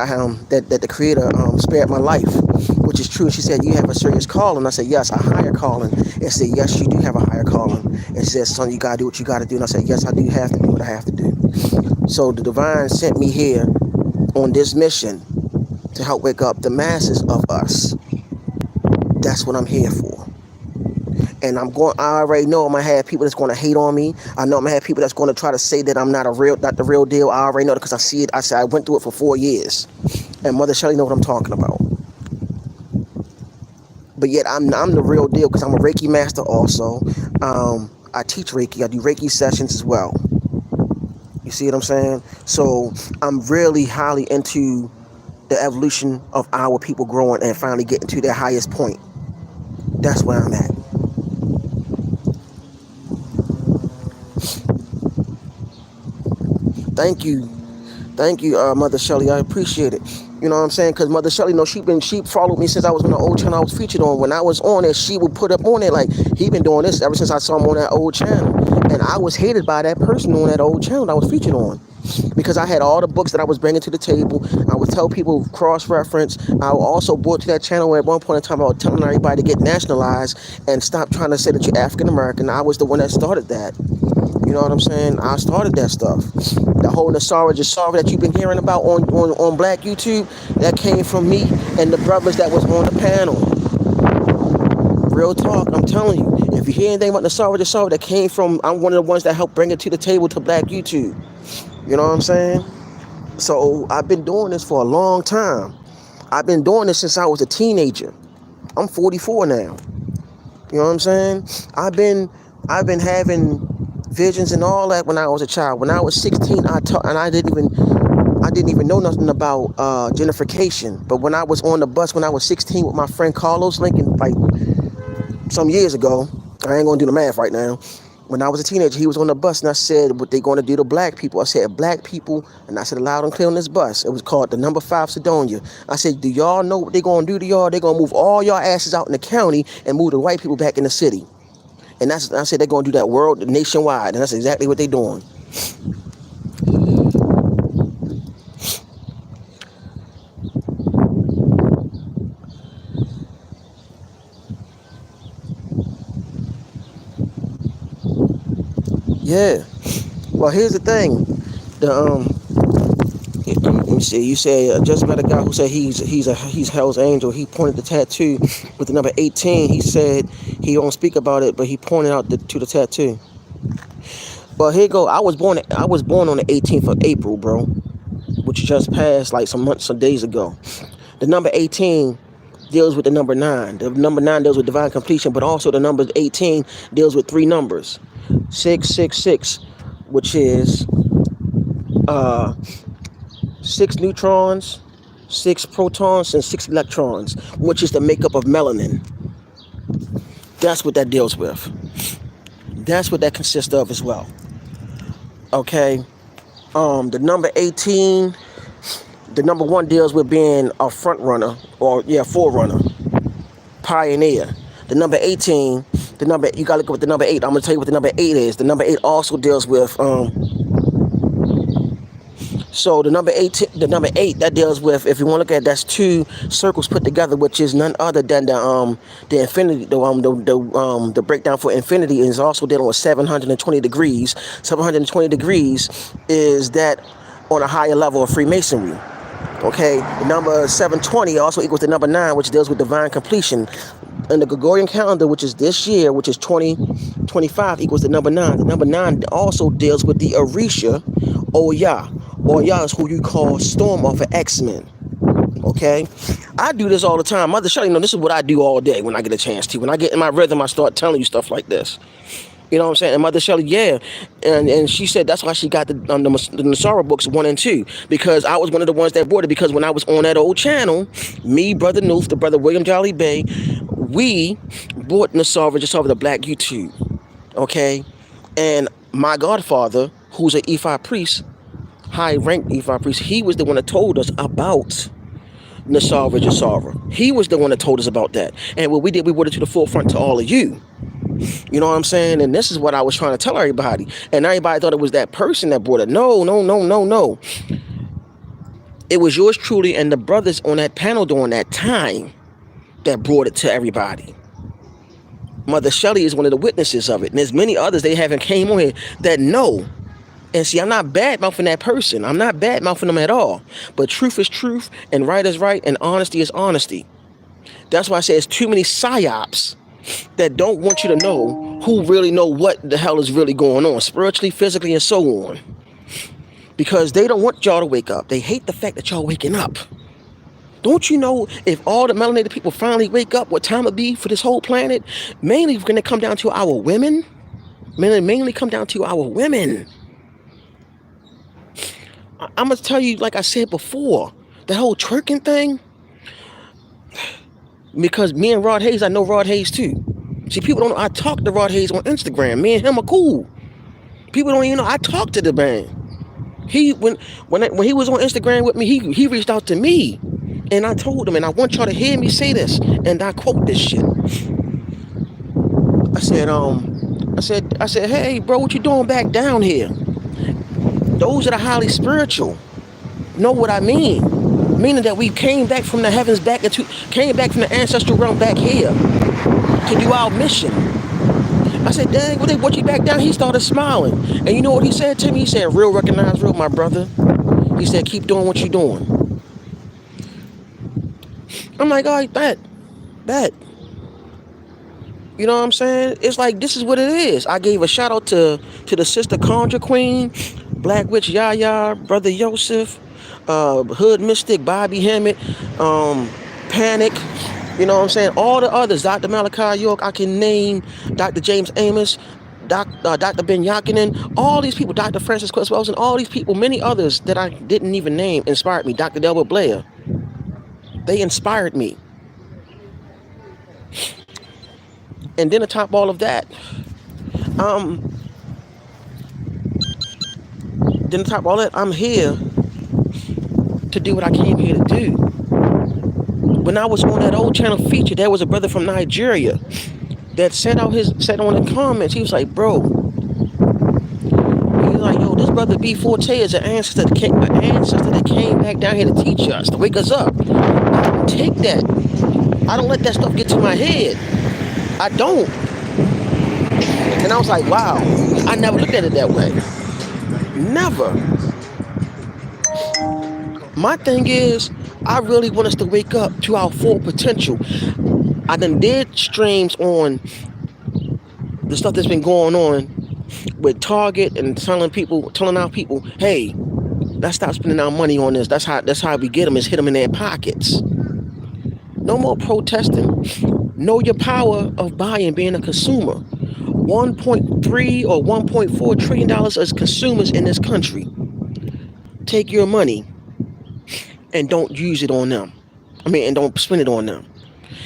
that the Creator spared my life, which is true. She said, you have a serious calling. I said, yes, a higher calling. And said, yes, you do have a higher calling. And she said, son, you gotta do what you gotta do. And I said, yes, I do have to do what I have to do. So the divine sent me here on this mission to help wake up the masses of us. That's what I'm here for. And I already know I'm gonna have people that's gonna hate on me. I know I'm gonna have people that's gonna try to say that I'm not the real deal. I already know that because I see it. I went through it for 4 years. And Mother Shelley know what I'm talking about. But yet I'm the real deal because I'm a Reiki master also. I teach Reiki. I do Reiki sessions as well. You see what I'm saying? So I'm really highly into the evolution of our people growing and finally getting to their highest point. That's where I'm at. Thank you. Thank you, Mother Shelley. I appreciate it. You know what I'm saying? Because Mother Shelley, she followed me since I was on the old channel I was featured on. When I was on it, she would put up on it like, he been doing this ever since I saw him on that old channel. And I was hated by that person on that old channel I was featured on. Because I had all the books that I was bringing to the table. I would tell people cross-reference. I also brought to that channel where at one point in time I was telling everybody to get nationalized and stop trying to say that you're African-American. I was the one that started that. You know what I'm saying? I started that stuff. The whole Nasara Jasara that you've been hearing about on Black YouTube, that came from me and the brothers that was on the panel. Real talk, I'm telling you. If you hear anything about Nasara Jasara, that came from, I'm one of the ones that helped bring it to the table to Black YouTube. You know what I'm saying? So I've been doing this for a long time. I've been doing this since I was a teenager. I'm 44 now. You know what I'm saying? I've been I've been having visions and all that when I was a child. When I was 16, I taught, and I didn't even know nothing about gentrification. But when I was on the bus when I was 16 with my friend Carlos Lincoln, like some years ago, I ain't gonna do the math right now. When I was a teenager, he was on the bus, and I said, "What they gonna do to black people?" I said, "Black people," and I said loud and clear on this bus. It was called the Number 5 Sedonia. I said, "Do y'all know what they gonna do to y'all? They gonna move all y'all asses out in the county and move the white people back in the city." And I said they're gonna do that world nationwide, and that's exactly what they're doing. Yeah. Well, here's the thing. The Let me see. You say just about a guy who said he's Hell's Angel. He pointed the tattoo with the number 18. He said he won't speak about it, but he pointed out to the tattoo. Well, here you go. I was born on the 18th of April, bro, which just passed like some days ago. The number 18 deals with the number 9. The number 9 deals with divine completion, but also the number 18 deals with three numbers. 666, which is uh 6 neutrons, 6 protons, and 6 electrons, which is the makeup of melanin. That's what that deals with. That's what that consists of as well. Okay. The number 18, the number 1 deals with being a front runner, or yeah, forerunner, pioneer. The number 18, the number you gotta look at the number 8. I'm gonna tell you what the number 8 is. The number 8 also deals with so the number 8 that deals with, if you want to look at it, that's 2 circles put together, which is none other than the infinity, the breakdown for infinity is also dealing with 720 degrees. 720 degrees is that on a higher level of Freemasonry. Okay, the number 720 also equals the number 9, which deals with divine completion. In the Gregorian calendar, which is this year, which is 2025, equals the number 9. The number 9 also deals with the Orisha, Oya. Oya is who you call Storm off of X-Men. Okay, I do this all the time. Mother Shelley, this is what I do all day when I get a chance to. When I get in my rhythm, I start telling you stuff like this. You know what I'm saying? And Mother Shelley, yeah. And she said that's why she got the Nasara books 1 and 2. Because I was one of the ones that bought it. Because when I was on that old channel, me, Brother Noof, the brother William Jolly Bay, we bought Nasara just over the Black YouTube. Okay? And my godfather, who's an Ephai priest, high-ranked Ephai priest, he was the one that told us about Nasara Jasara. He was the one that told us about that. And what we did, we brought it to the forefront to all of you. You know what I'm saying? And this is what I was trying to tell everybody. And everybody thought it was that person that brought it. No, no, no, no, no. It was yours truly and the brothers on that panel during that time that brought it to everybody. Mother Shelley is one of the witnesses of it. And there's many others they haven't came on here that know. And see, I'm not bad-mouthing that person. I'm not bad-mouthing them at all. But truth is truth, and right is right, and honesty is honesty. That's why I say it's too many psyops that don't want you to know who really know what the hell is really going on, spiritually, physically, and so on. Because they don't want y'all to wake up. They hate the fact that y'all waking up. Don't you know if all the melanated people finally wake up, what time it be for this whole planet? Mainly going to come down to our women. Mainly come down to our women. I'm going to tell you, like I said before, the whole twerking thing. Because me and Rod Hayes, I know Rod Hayes too. See, people don't know, I talk to Rod Hayes on Instagram. Me and him are cool. People don't even know I talk to the man. When he was on Instagram with me, he reached out to me. And I told him, and I want y'all to hear me say this, and I quote this shit. I said, hey, bro, what you doing back down here? Those that are highly spiritual know what I mean. Meaning that we came back from the heavens came back from the ancestral realm back here to do our mission. I said, dang, what you back down? He started smiling. And you know what he said to me? He said, real recognize real, my brother. He said, keep doing what you're doing. I'm like, all right, bet. You know what I'm saying? It's like, this is what it is. I gave a shout out to the sister Conjure Queen, Black Witch Yaya, Brother Yosef, Hood Mystic, Bobby Hammett, Panic, you know what I'm saying? All the others, Dr. Malachi York, I can name Dr. James Amos, Dr. Ben Yakinen, all these people, Dr. Francis Quest Wells, and all these people, many others that I didn't even name, inspired me. Dr. Delbert Blair, they inspired me. And then to top all of that, um, then to top all that, I'm here to do what I came here to do. When I was on that old channel feature, there was a brother from Nigeria that said on the comments, he was like, bro, he was like, yo, this brother B Forte is an ancestor that came back down here to teach us, to wake us up. I don't take that. I don't let that stuff get to my head. I don't. And I was like, wow, I never looked at it that way. Never. My thing is, I really want us to wake up to our full potential. I done did streams on the stuff that's been going on with Target and telling our people, hey, let's stop spending our money on this. That's how we get them, is hit them in their pockets. No more protesting. Know your power of buying, being a consumer. 1.3 or 1.4 trillion dollars as consumers in this country. Take your money and don't use it on them. And don't spend it on them.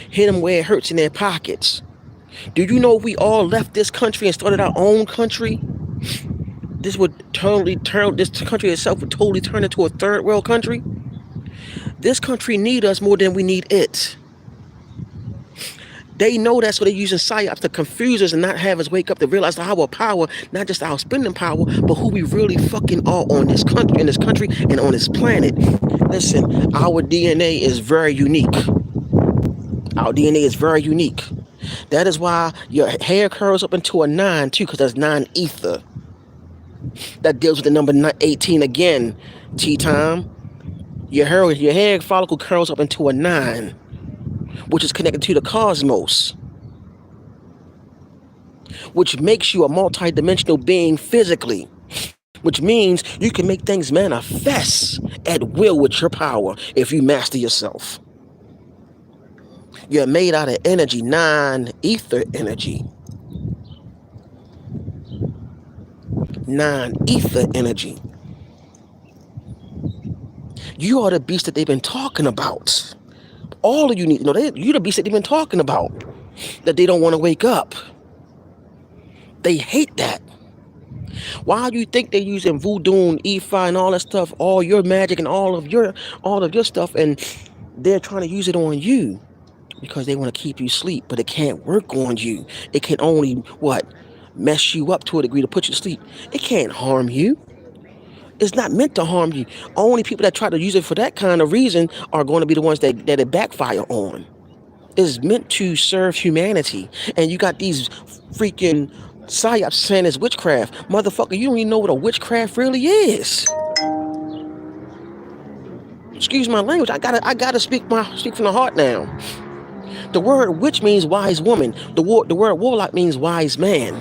Hit them where it hurts in their pockets. Do you know if we all left this country and started our own country, this country itself would totally turn into a third world country? This country needs us more than we need it. They know that's what they're using psyops to confuse us and not have us wake up to realize our power, not just our spending power, but who we really fucking are on this country, and on this planet. Listen, our DNA is very unique. Our DNA is very unique. That is why your hair curls up into a 9 too, because that's 9 ether. That deals with the number 18 again. T-time. Your hair follicle curls up into a 9, which is connected to the cosmos, which makes you a multi-dimensional being physically, which means you can make things manifest at will with your power if you master yourself. You're made out of energy, 9 ether energy. 9 ether energy. You are the beast that they've been talking about. All of you need to know, you're the beast that they've been talking about, that they don't want to wake up. They hate that. Why do you think they're using voodoo and Ifa and all that stuff, all your magic and all of your stuff, and they're trying to use it on you? Because they want to keep you asleep, but it can't work on you. It can only, mess you up to a degree to put you to sleep. It can't harm you. It's not meant to harm you. Only people that try to use it for that kind of reason are going to be the ones that it backfire on. It's meant to serve humanity. And you got these freaking psyops saying it's witchcraft. Motherfucker, you don't even know what a witchcraft really is. Excuse my language. I gotta speak from the heart now. The word witch means wise woman. The word warlock means wise man.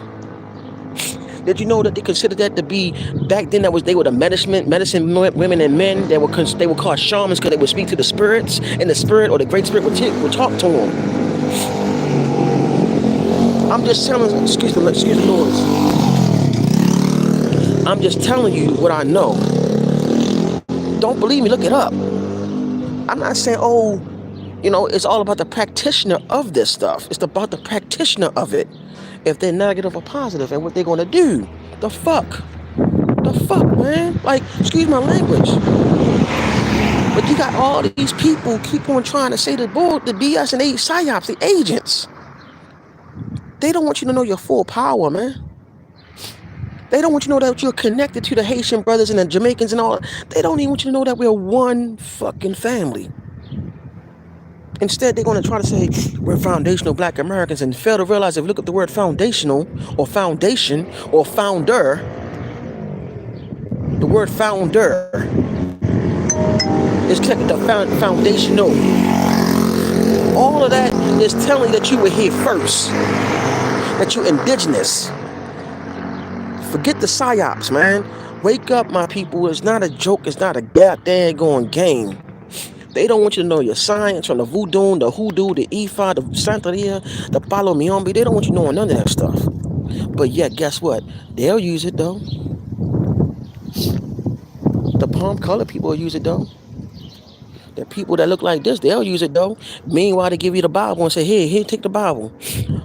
Did you know that they considered that to be, back then, they were the medicine women and men. They were called shamans because they would speak to the spirits, and the spirit or the great spirit would talk to them. I'm just telling, excuse the noise. I'm just telling you what I know. Don't believe me, look it up. I'm not saying, it's all about the practitioner of this stuff. It's about the practitioner of it. If they're negative or positive, and what they're going to do. The fuck, man. Like, excuse my language. But you got all these people keep on trying to say the BS, and they psyops, the agents. They don't want you to know your full power, man. They don't want you to know that you're connected to the Haitian brothers and the Jamaicans and all. They don't even want you to know that we're one fucking family. Instead, they're going to try to say we're foundational black Americans and fail to realize if you look at the word foundational or foundation or founder, the word founder is connected to foundational. All of that is telling that you were here first, that you're indigenous. Forget the psyops, man. Wake up, my people. It's not a joke. It's not a goddamn going game. They don't want you to know your science, from the voodoo, the hoodoo, the Ifa, the Santeria, the Palo Miombi. They don't want you knowing none of that stuff. But yet, guess what? They'll use it though. The palm colored people will use it though. The people that look like this, they'll use it though. Meanwhile, they give you the Bible and say, here, take the Bible.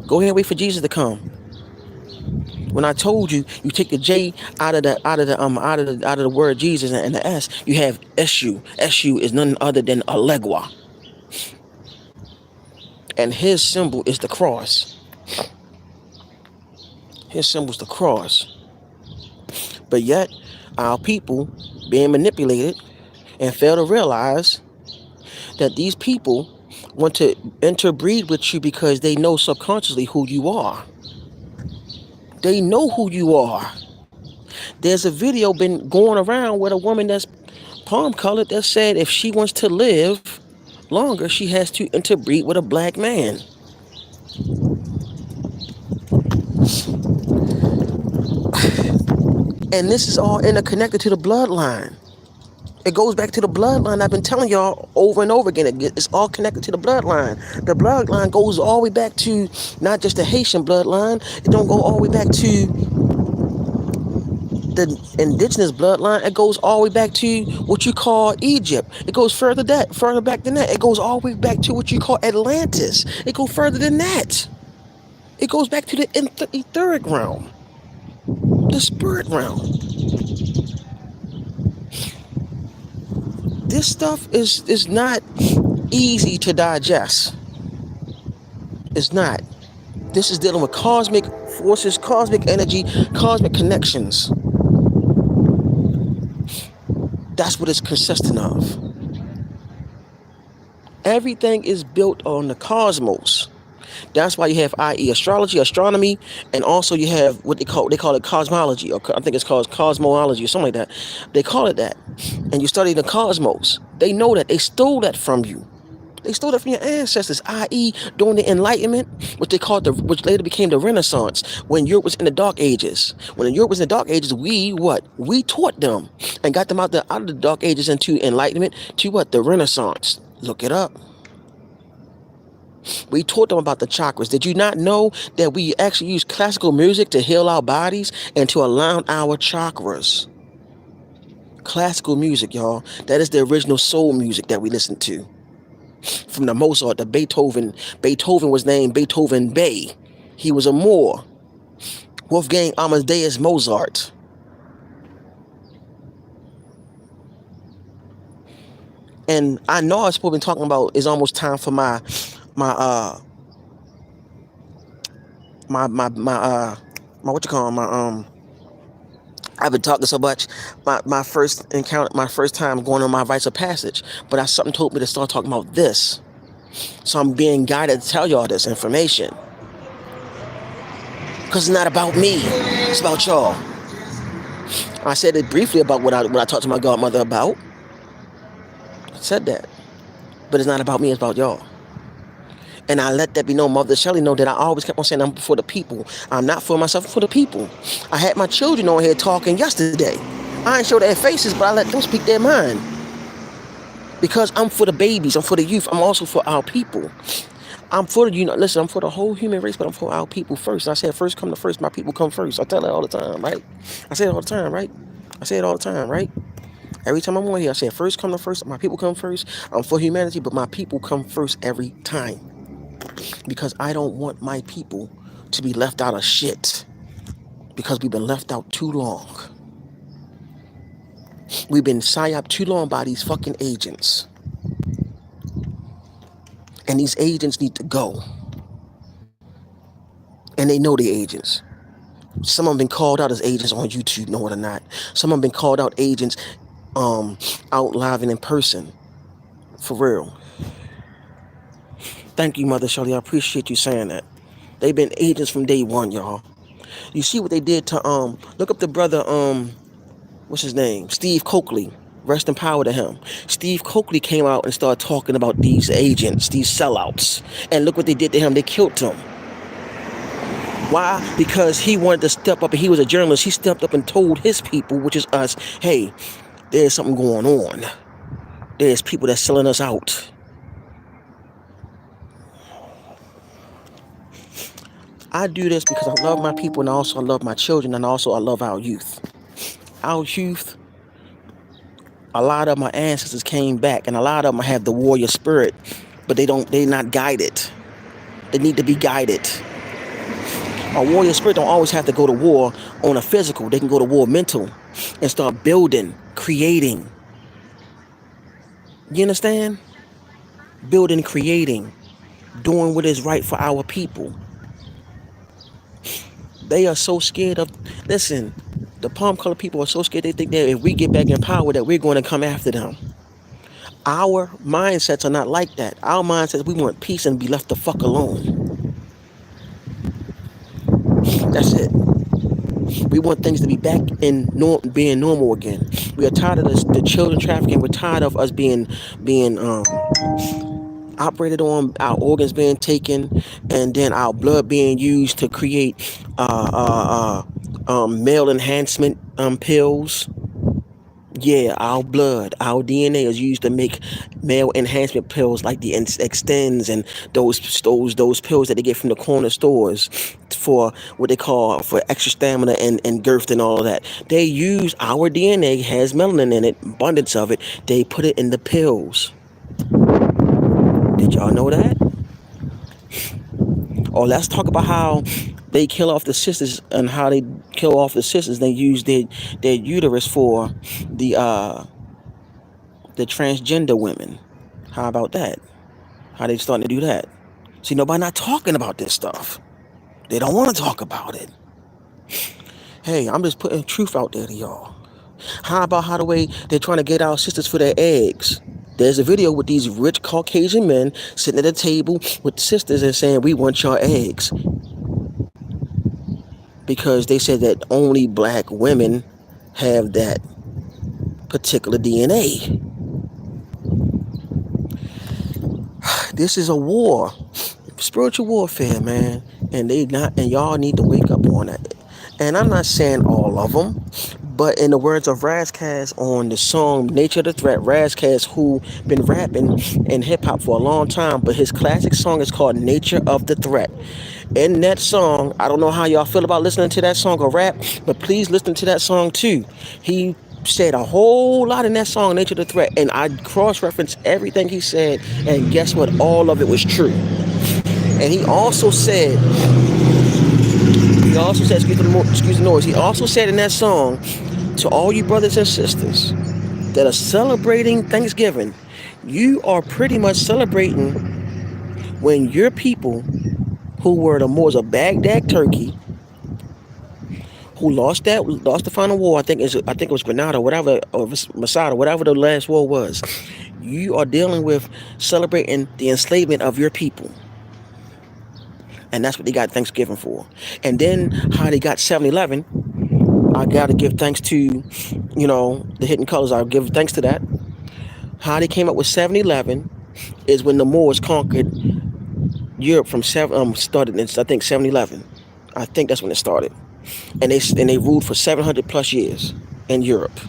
Go ahead and wait for Jesus to come. When I told you, you take the J out of the word Jesus and the S, you have SU. SU is none other than Allegua. And his symbol is the cross. His symbol is the cross. But yet, our people being manipulated and fail to realize that these people want to interbreed with you because they know subconsciously who you are. They know who you are. There's a video been going around with a woman that's palm colored that said if she wants to live longer, she has to interbreed with a black man. And this is all interconnected to the bloodline. It goes back to the bloodline. I've been telling y'all over and over again. It's all connected to the bloodline. The bloodline goes all the way back to not just the Haitian bloodline. It don't go all the way back to the indigenous bloodline. It goes all the way back to what you call Egypt. It goes further back than that. It goes all the way back to what you call Atlantis. It goes further than that. It goes back to the etheric realm, the spirit realm. This stuff is not easy to digest. It's not. This is dealing with cosmic forces, cosmic energy, cosmic connections. That's what it's consisting of. Everything is built on the cosmos. That's why you have, i.e., astrology, astronomy, and also you have what they call it cosmology, or I think it's called cosmology or something like that. They call it that. And you study the cosmos. They know that. They stole that from you. They stole that from your ancestors, i.e., during the Enlightenment, which later became the Renaissance, when Europe was in the Dark Ages. When Europe was in the Dark Ages, we taught them and got them out of the Dark Ages into Enlightenment to what? The Renaissance. Look it up. We taught them about the chakras. Did you not know that we actually use classical music to heal our bodies and to align our chakras? Classical music, y'all. That is the original soul music that we listen to. From the Mozart to Beethoven. Beethoven was named Beethoven Bey. He was a Moor. Wolfgang Amadeus Mozart. And I know I was supposed to be talking about it's almost time for my what you call I've been talking so much. My first encounter, my first time going on my rites of passage, but something told me to start talking about this. So I'm being guided to tell y'all this information. Because it's not about me. It's about y'all. I said it briefly about what I talked to my godmother about. I said that. But it's not about me, it's about y'all. And I let that be known. Mother Shelley know that I always kept on saying I'm for the people. I'm not for myself, I'm for the people. I had my children on here talking yesterday. I ain't show their faces, but I let them speak their mind. Because I'm for the babies, I'm for the youth, I'm also for our people. I'm for the, listen, I'm for the whole human race, but I'm for our people first. And I said, first come to first, my people come first. I tell that all the time, right? I say it all the time, right? I say it all the time, right? Every time I'm on here, I say, first come to first, my people come first. I'm for humanity, but my people come first every time. Because I don't want my people to be left out of shit. Because we've been left out too long. We've been psyoped too long by these fucking agents. And these agents need to go. And they know the agents. Some of them been called out as agents on YouTube, know it or not. Some of them been called out agents out live and in person. For real. Thank you, Mother Shirley. I appreciate you saying that. They've been agents from day one, y'all. You see what they did to look up the brother what's his name? Steve Coakley. Rest in power to him. Steve Coakley came out and started talking about these agents, these sellouts. And look what they did to him. They killed him. Why? Because he wanted to step up, and he was a journalist. He stepped up and told his people, which is us, hey, there's something going on. There's people that's selling us out. I do this because I love my people and also I love my children and also I love our youth. Our youth, a lot of my ancestors came back and a lot of them have the warrior spirit, but they're not guided. They need to be guided. A warrior spirit don't always have to go to war on a physical. They can go to war mental and start building, creating. You understand? Building, creating, doing what is right for our people. They are so scared of, listen, the palm colored people are so scared they think that if we get back in power that we're going to come after them. Our mindsets are not like that. Our mindsets, we want peace and be left the fuck alone. That's it. We want things to be back in being normal again. We are tired of the children trafficking. We're tired of us being operated on, our organs being taken, and then our blood being used to create male enhancement pills. Yeah, our blood, our DNA is used to make male enhancement pills like the extends and those pills that they get from the corner stores for what they call for extra stamina and girth and all of that. They use our DNA, has melanin in it, abundance of it. They put it in the pills. Did y'all know that? Or let's talk about how they kill off the sisters and how they kill off the sisters. They use their uterus for the transgender women. How about that? How they starting to do that? See, nobody not talking about this stuff. They don't want to talk about it. Hey, I'm just putting truth out there to y'all. How about how the way they're trying to get our sisters for their eggs? There's a video with these rich Caucasian men sitting at a table with sisters and saying, we want your eggs. Because they said that only black women have that particular DNA. This is a war, spiritual warfare, man, and y'all need to wake up on it. And I'm not saying all of them, but in the words of Razkaz on the song Nature of the Threat, Razkaz, who been rapping in hip hop for a long time, but his classic song is called Nature of the Threat. In that song, I don't know how y'all feel about listening to that song or rap, but please listen to that song too. He said a whole lot in that song, Nature of the Threat, and I cross-referenced everything he said, and guess what? All of it was true. And excuse the noise, he also said in that song, to all you brothers and sisters that are celebrating Thanksgiving, you are pretty much celebrating when your people who were the Moors of Baghdad, Turkey, who lost the final war. I think it was Grenada, whatever, or Masada, whatever the last war was. You are dealing with celebrating the enslavement of your people, and that's what they got Thanksgiving for. And then how they got 7-Eleven, I gotta give thanks to, the Hidden Colors. I'll give thanks to that. How they came up with 7-Eleven is when the Moors conquered Europe started in, I think, 7-Eleven. I think that's when it started. And they ruled for 700 plus years in Europe.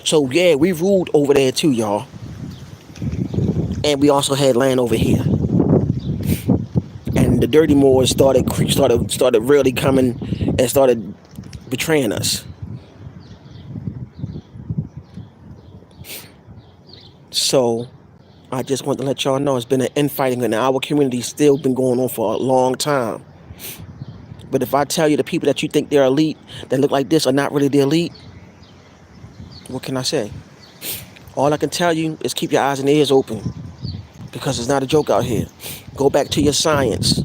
So yeah, we ruled over there too, y'all. And we also had land over here. And the dirty Moors started really coming and started betraying us. So I just want to let y'all know it's been an infighting in our community, still been going on for a long time. But if I tell you the people that you think they're elite, that look like this, are not really the elite, what can I say? All I can tell you is keep your eyes and ears open, because it's not a joke out here. Go back to your science.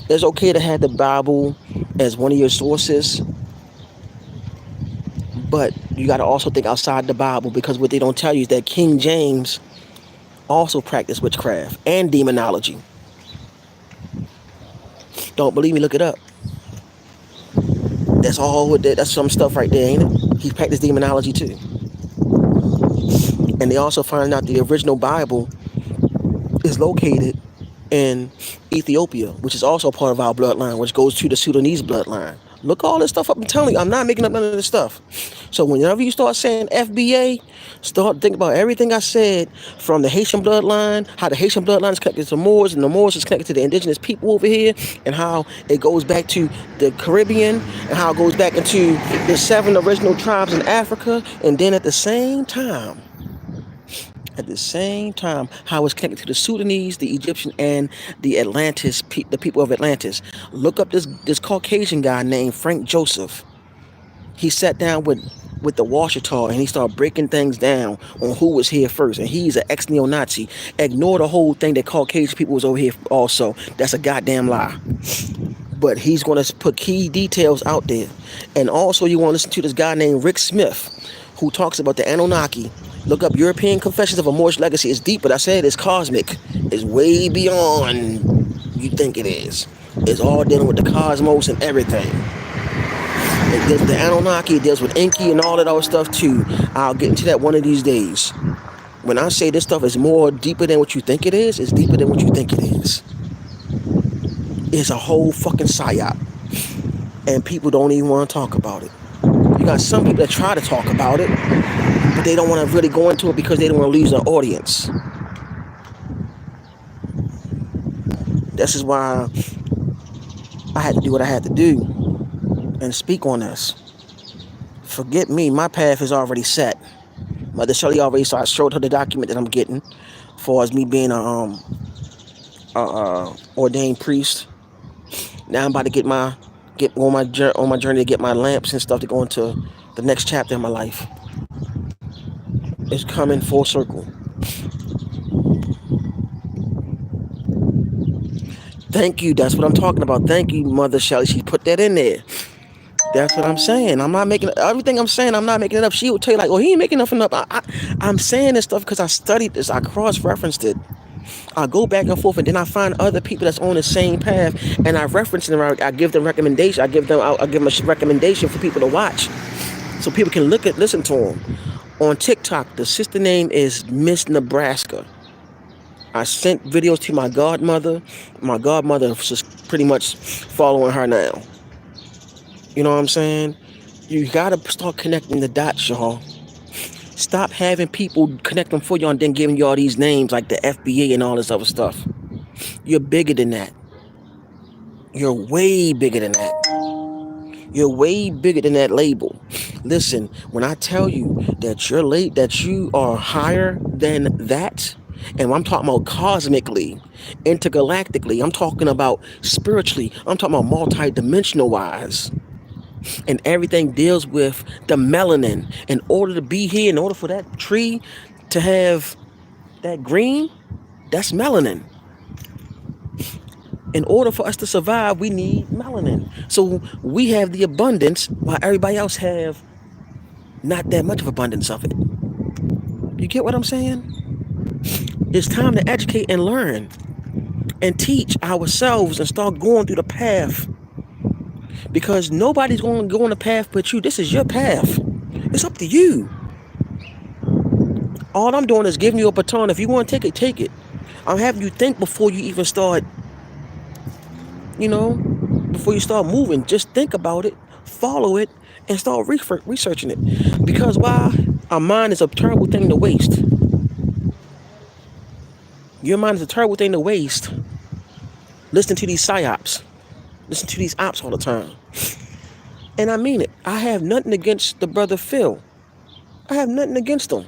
It's okay to have the Bible as one of your sources, but you got to also think outside the Bible, because what they don't tell you is that King James also practiced witchcraft and demonology. Don't believe me? Look it up. That's some stuff right there, ain't it? He practiced demonology too. And they also find out the original Bible is located in Ethiopia, which is also part of our bloodline, which goes to the Sudanese bloodline. Look all this stuff up. I'm telling you, I'm not making up none of this stuff. So whenever you start saying FBA, start thinking about everything I said from the Haitian bloodline, how the Haitian bloodline is connected to the Moors, and the Moors is connected to the indigenous people over here, and how it goes back to the Caribbean, and how it goes back into the 7 original tribes in Africa, and then at the same time, how it's connected to the Sudanese, the Egyptian, and the the people of Atlantis. Look up this Caucasian guy named Frank Joseph. He sat down with the Washita and he started breaking things down on who was here first. And he's an ex-neo-Nazi. Ignore the whole thing that Caucasian people was over here also. That's a goddamn lie. But he's going to put key details out there. And also you want to listen to this guy named Rick Smith, who talks about the Anunnaki. Look up European Confessions of a Moorish Legacy. It's deep, but I said it's cosmic. It's way beyond you think it is. It's all dealing with the cosmos and everything. It deals with the Anunnaki, it deals with Enki and all that other stuff too. I'll get into that one of these days. When I say this stuff is more deeper than what you think it is, it's deeper than what you think it is. It's a whole fucking psyop. And people don't even want to talk about it. You got some people that try to talk about it, but they don't want to really go into it because they don't want to lose their audience. This is why I had to do what I had to do and speak on this. Forget me, my path is already set. Mother Shelley already showed her the document that I'm getting, as far as me being a ordained priest. Now I'm about to get on my journey to get my lamps and stuff to go into the next chapter in my life. It's coming full circle. Thank you. That's what I'm talking about. Thank you, Mother Shelley. She put that in there. That's what I'm saying. I'm not making everything I'm saying. I'm not making it up. She would tell you like, "Oh, he ain't making nothing up." I'm saying this stuff because I studied this. I cross-referenced it. I go back and forth, and then I find other people that's on the same path, and I reference them. I give them recommendation. I give them a recommendation for people to watch, so people can listen to them. On TikTok, the sister name is Miss Nebraska. I sent videos to my godmother. My godmother is just pretty much following her now. You know what I'm saying? You gotta start connecting the dots, y'all. Stop having people connect them for you and then giving you all these names like the FBA and all this other stuff. You're bigger than that. You're way bigger than that. You're way bigger than that label. Listen, when I tell you that you're late, that you are higher than that, and I'm talking about cosmically, intergalactically, I'm talking about spiritually, I'm talking about multi-dimensional wise. And everything deals with the melanin. In order to be here, in order for that tree to have that green, that's melanin. In order for us to survive, we need melanin. So we have the abundance while everybody else have not that much of abundance of it. You get what I'm saying? It's time to educate and learn and teach ourselves and start going through the path. Because nobody's going to go on the path but you. This is your path. It's up to you. All I'm doing is giving you a baton. If you want to take it, take it. I'm having you think before you even start, before you start moving. Just think about it, follow it, and start researching it. Because why? Our mind is a terrible thing to waste. Your mind is a terrible thing to waste. Listen to these psyops. Listen to these ops all the time. And I mean it. I have nothing against the brother Phil. I have nothing against him.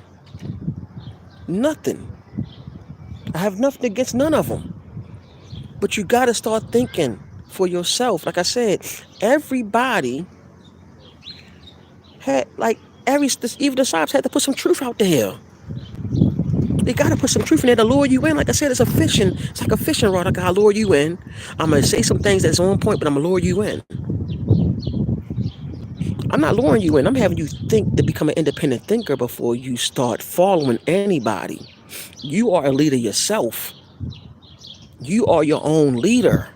Nothing. I have nothing against none of them. But you got to start thinking for yourself. Like I said, everybody had, even the Sobs had to put some truth out there. They got to put some truth in there to lure you in. Like I said, it's like a fishing rod. I got to lure you in. I'm going to say some things that's on point, but I'm going to lure you in. I'm not luring you in. I'm having you think to become an independent thinker before you start following anybody. You are a leader yourself. You are your own leader.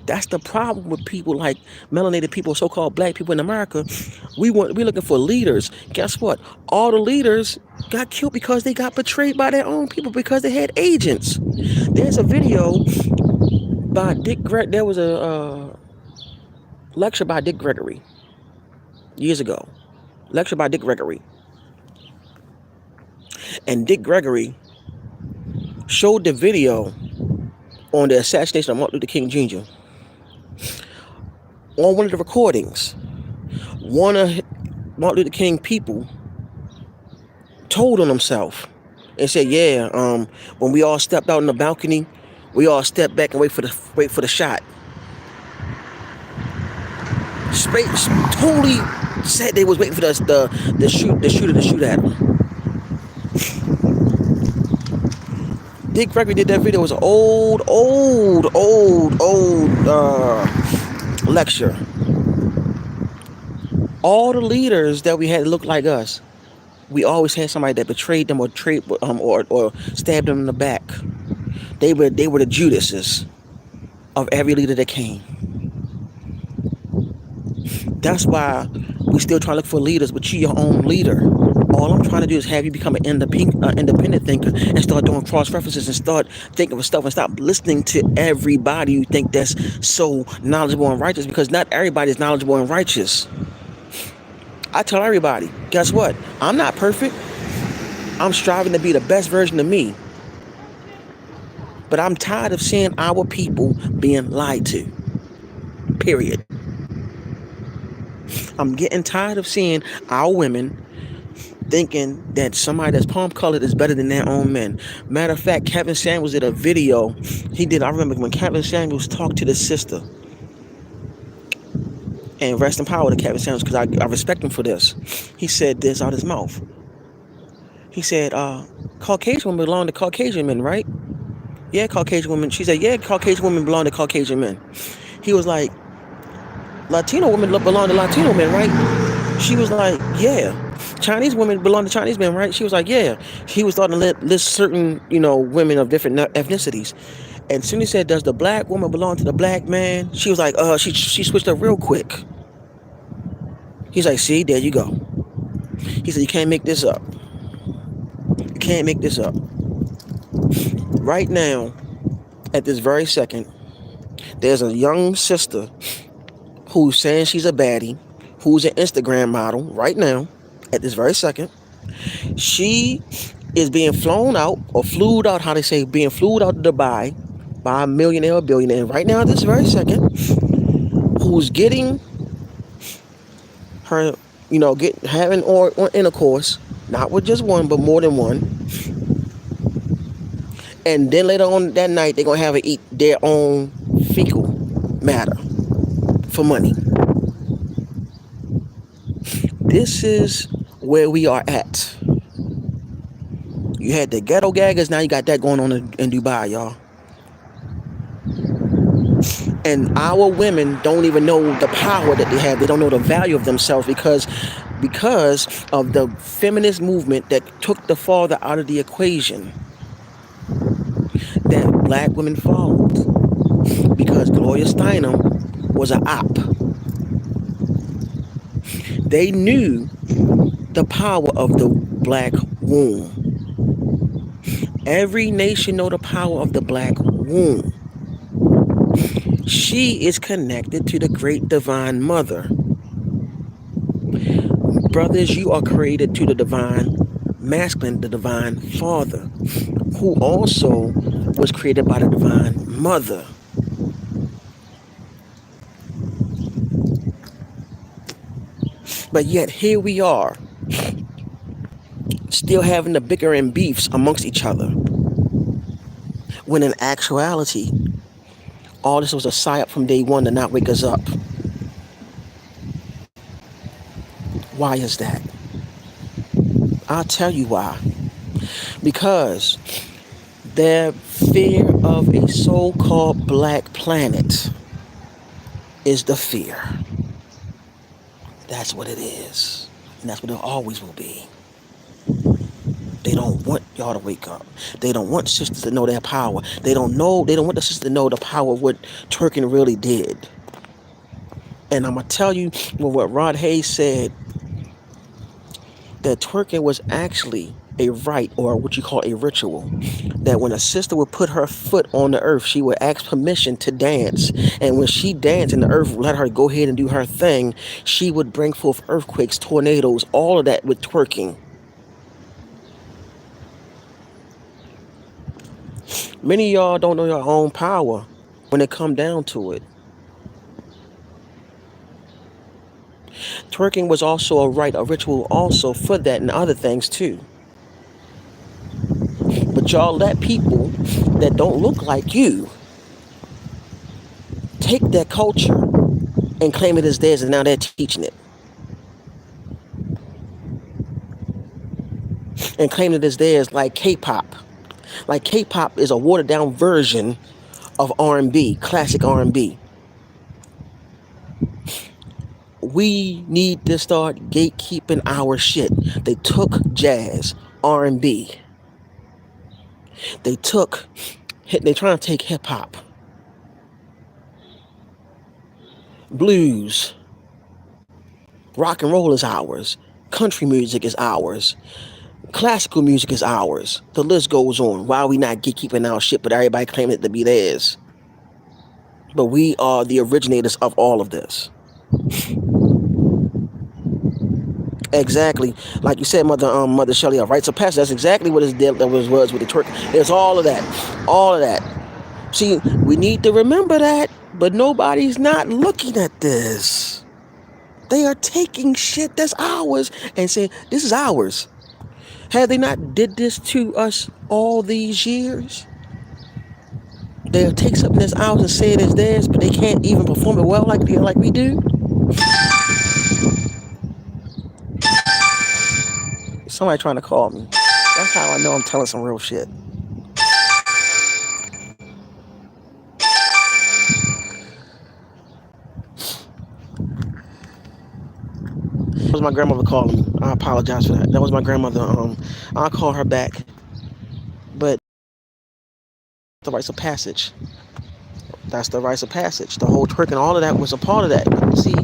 That's the problem with people like melanated people, so-called black people in America. We're looking for leaders. Guess what? All the leaders got killed because they got betrayed by their own people because they had agents. There's a video by there was a lecture by Dick Gregory years ago. lecture by Dick Gregory. And Dick Gregory showed the video on the assassination of Martin Luther King Jr. On one of the recordings, one of Martin Luther King people told on himself and said, "Yeah, when we all stepped out on the balcony, we all stepped back and wait for the shot." Space totally said they was waiting for the shooter to shoot at him. Dick Gregory did that video. It was an old lecture. All the leaders that we had looked like us. We always had somebody that betrayed them or stabbed them in the back. They were the Judases of every leader that came. That's why we still try to look for leaders, but you your own leader. All I'm trying to do is have you become an independent thinker and start doing cross references and start thinking of stuff and stop listening to everybody you think that's so knowledgeable and righteous, because not everybody is knowledgeable and righteous. I tell everybody, guess what? I'm not perfect. I'm striving to be the best version of me. But I'm tired of seeing our people being lied to. Period. I'm getting tired of seeing our women thinking that somebody that's palm colored is better than their own men. Matter of fact, Kevin Samuels did a video. I remember when Kevin Samuels talked to this sister. And rest in power to Kevin Samuels, because I respect him for this. He said this out of his mouth. He said, Caucasian women belong to Caucasian men, right? Yeah, Caucasian women. She said, yeah, Caucasian women belong to Caucasian men. He was like, Latino women belong to Latino men, right? She was like, yeah. Chinese women belong to Chinese men, right? She was like, yeah. He was starting to list certain, women of different ethnicities. And soon he said, does the black woman belong to the black man? She was like, she switched up real quick. He's like, see, there you go. He said, you can't make this up. You can't make this up. Right now, at this very second, there's a young sister who's saying she's a baddie, who's an Instagram model right now, at this very second. She is being flown out, or flued out, how they say, being flued out to Dubai by a millionaire or billionaire right now, at this very second, who's getting her, having or intercourse, not with just one, but more than one. And then later on that night, they're going to have her eat their own fecal matter for money. This is where we are at. You had the ghetto gaggers, now you got that going on in Dubai, y'all. And our women don't even know the power that they have. They don't know the value of themselves because of the feminist movement that took the father out of the equation that black women followed. Because Gloria Steinem was an op. They knew the power of the black womb. Every nation know the power of the black womb. She is connected to the great divine mother. Brothers, you are created to the divine masculine, the divine father, who also was created by the divine mother. But yet here we are, still having the bickering beefs amongst each other, when in actuality, all this was a psyop from day one to not wake us up. Why is that? I'll tell you why. Because their fear of a so-called black planet is the fear. That's what it is. And that's what it always will be. They don't want y'all to wake up. They don't want sisters to know their power. They don't want the sisters to know the power of what twerking really did. And I'm going to tell you what Rod Hayes said, that twerking was actually a rite, or what you call a ritual, that when a sister would put her foot on the earth, she would ask permission to dance. And when she danced and the earth let her go ahead and do her thing, she would bring forth earthquakes, tornadoes, all of that with twerking. Many of y'all don't know your own power when it come down to it. Twerking was also a rite, a ritual also for that and other things too. But y'all let people that don't look like you take that culture and claim it as theirs, and now they're teaching it. And claim it as theirs, like K-pop. Like K-pop is a watered down version of R&B, classic R&B. We need to start gatekeeping our shit. They took jazz, R&B. They took, they trying to take hip hop, blues, rock and roll is ours, country music is ours, classical music is ours. The list goes on. Why are we not gatekeeping our shit, but everybody claiming it to be theirs? But we are the originators of all of this. Exactly, like you said, Mother Shelley, rites of passage. That's exactly what was with the twerk. It's all of that, all of that. See, we need to remember that, but nobody's not looking at this. They are taking shit that's ours and saying this is ours. Have they not did this to us all these years? They'll take something that's ours and say it is theirs, but they can't even perform it well like we do. Somebody trying to call me. That's how I know I'm telling some real shit. That was my grandmother calling me. I apologize for that. That was my grandmother. I'll call her back. But the rites of passage. That's the rites of passage. The whole twerk and all of that was a part of that. But see,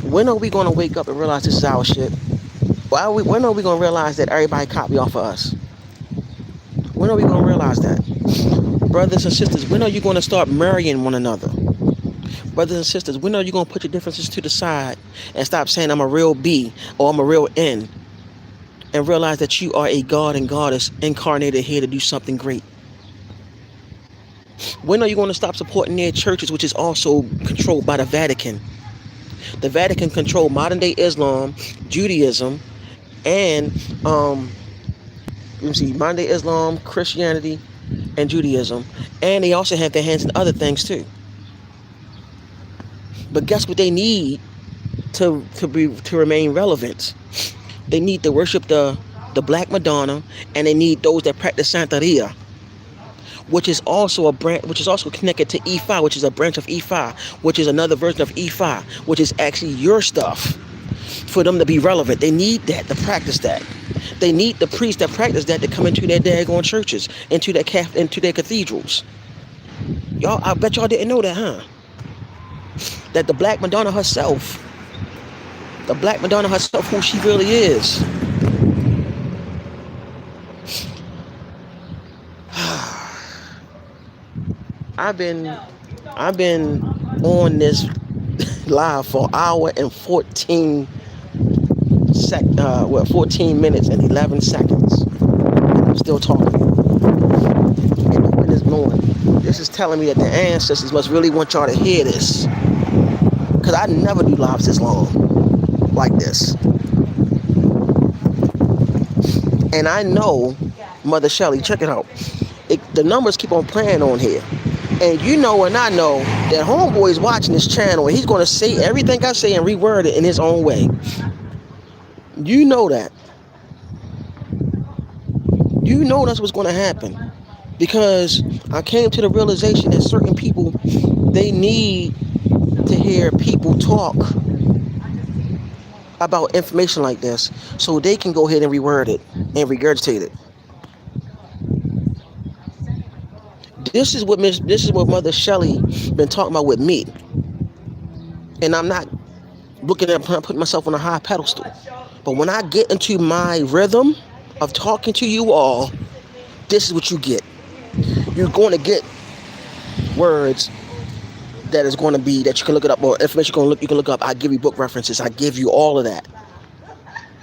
when are we going to wake up and realize this is our shit? When are we going to realize that everybody copy off of us? When are we going to realize that? Brothers and sisters, when are you going to start marrying one another? Brothers and sisters, when are you going to put your differences to the side and stop saying I'm a real B or I'm a real N, and realize that you are a god and goddess incarnated here to do something great? When are you going to stop supporting their churches, which is also controlled by the Vatican? The Vatican control modern day Islam, Judaism, and modern day Islam, Christianity, and Judaism, and they also have their hands in other things too. But guess what they need to remain relevant? They need to worship the Black Madonna, and they need those that practice Santeria, which is also a branch, which is also connected to Ifa, which is a branch of Ifa, which is another version of Ifa, which is actually your stuff. For them to be relevant, they need that to practice that. They need the priests that practice that to come into their daggone churches, into their cathedrals. Y'all, I bet y'all didn't know that, huh? That the Black Madonna herself, who she really is. I've been on this live for an hour and 14 minutes and 11 seconds. And I'm still talking. And the wind is blowing. This is telling me that the ancestors must really want y'all to hear this. Because I never do lives this long like this. And I know, Mother Shelley, check it out. The numbers keep on playing on here. And you know and I know that homeboy is watching this channel and he's going to say everything I say and reword it in his own way. You know that. You know that's what's going to happen. Because I came to the realization that certain people, they need to hear people talk about information like this so they can go ahead and reword it and regurgitate it. This is what Mother Shelley been talking about with me. And I'm not looking at putting myself on a high pedestal. But when I get into my rhythm, of talking to you all, this is what you get. You're going to get words that is going to be that you can look it up, or information you can look up. I give you book references. I give you all of that.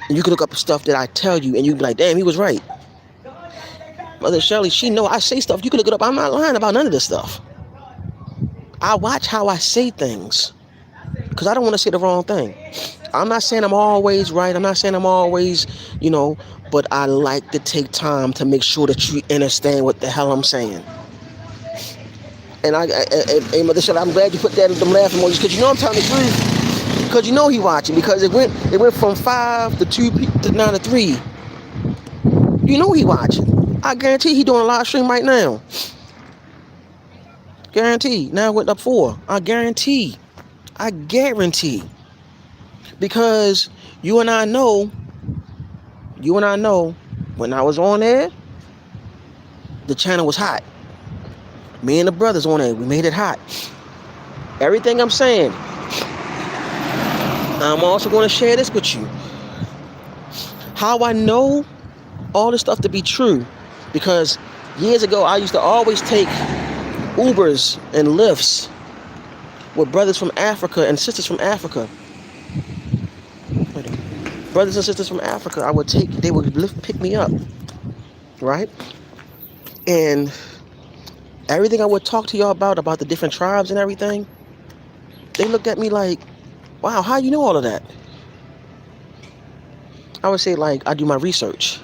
And you can look up stuff that I tell you, and you can be like, damn, he was right. Mother Shirley, she know I say stuff. You can look it up. I'm not lying about none of this stuff. I watch how I say things because I don't want to say the wrong thing. I'm not saying I'm always right. I'm not saying I'm always, but I like to take time to make sure that you understand what the hell I'm saying. And hey, Mother Shirley, I'm glad you put that in them laughing emojis because I'm telling the truth. Because he watching. Because it went from 5 to 2 to 9 to 3. He watching. I guarantee he doing a live stream right now. Guarantee. Now it went up 4. I guarantee. Because you and I know when I was on there, the channel was hot. Me and the brothers on there, we made it hot. Everything I'm saying, I'm also going to share this with you. How I know all this stuff to be true, because years ago I used to always take Ubers and Lyfts with brothers from Africa and sisters from Africa. Brothers and sisters from Africa, they would pick me up, right? And everything I would talk to y'all about the different tribes and everything, they looked at me like, wow, how you know all of that? I would say, like, I do my research.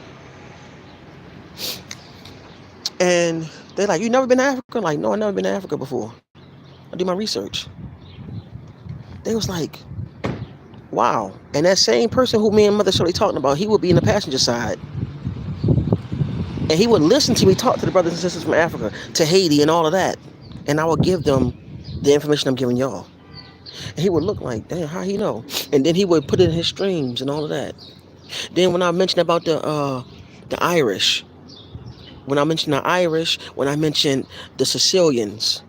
And they're like, you never been to Africa? Like, no, I never been to Africa before. I do my research. They was like, wow. And that same person who me and Mother Shirley talking about, he would be in the passenger side. And he would listen to me talk to the brothers and sisters from Africa, to Haiti and all of that. And I would give them the information I'm giving y'all. And he would look like, damn, how he know? And then he would put it in his streams and all of that. Then when I mentioned about the Irish, when I mentioned the Sicilians.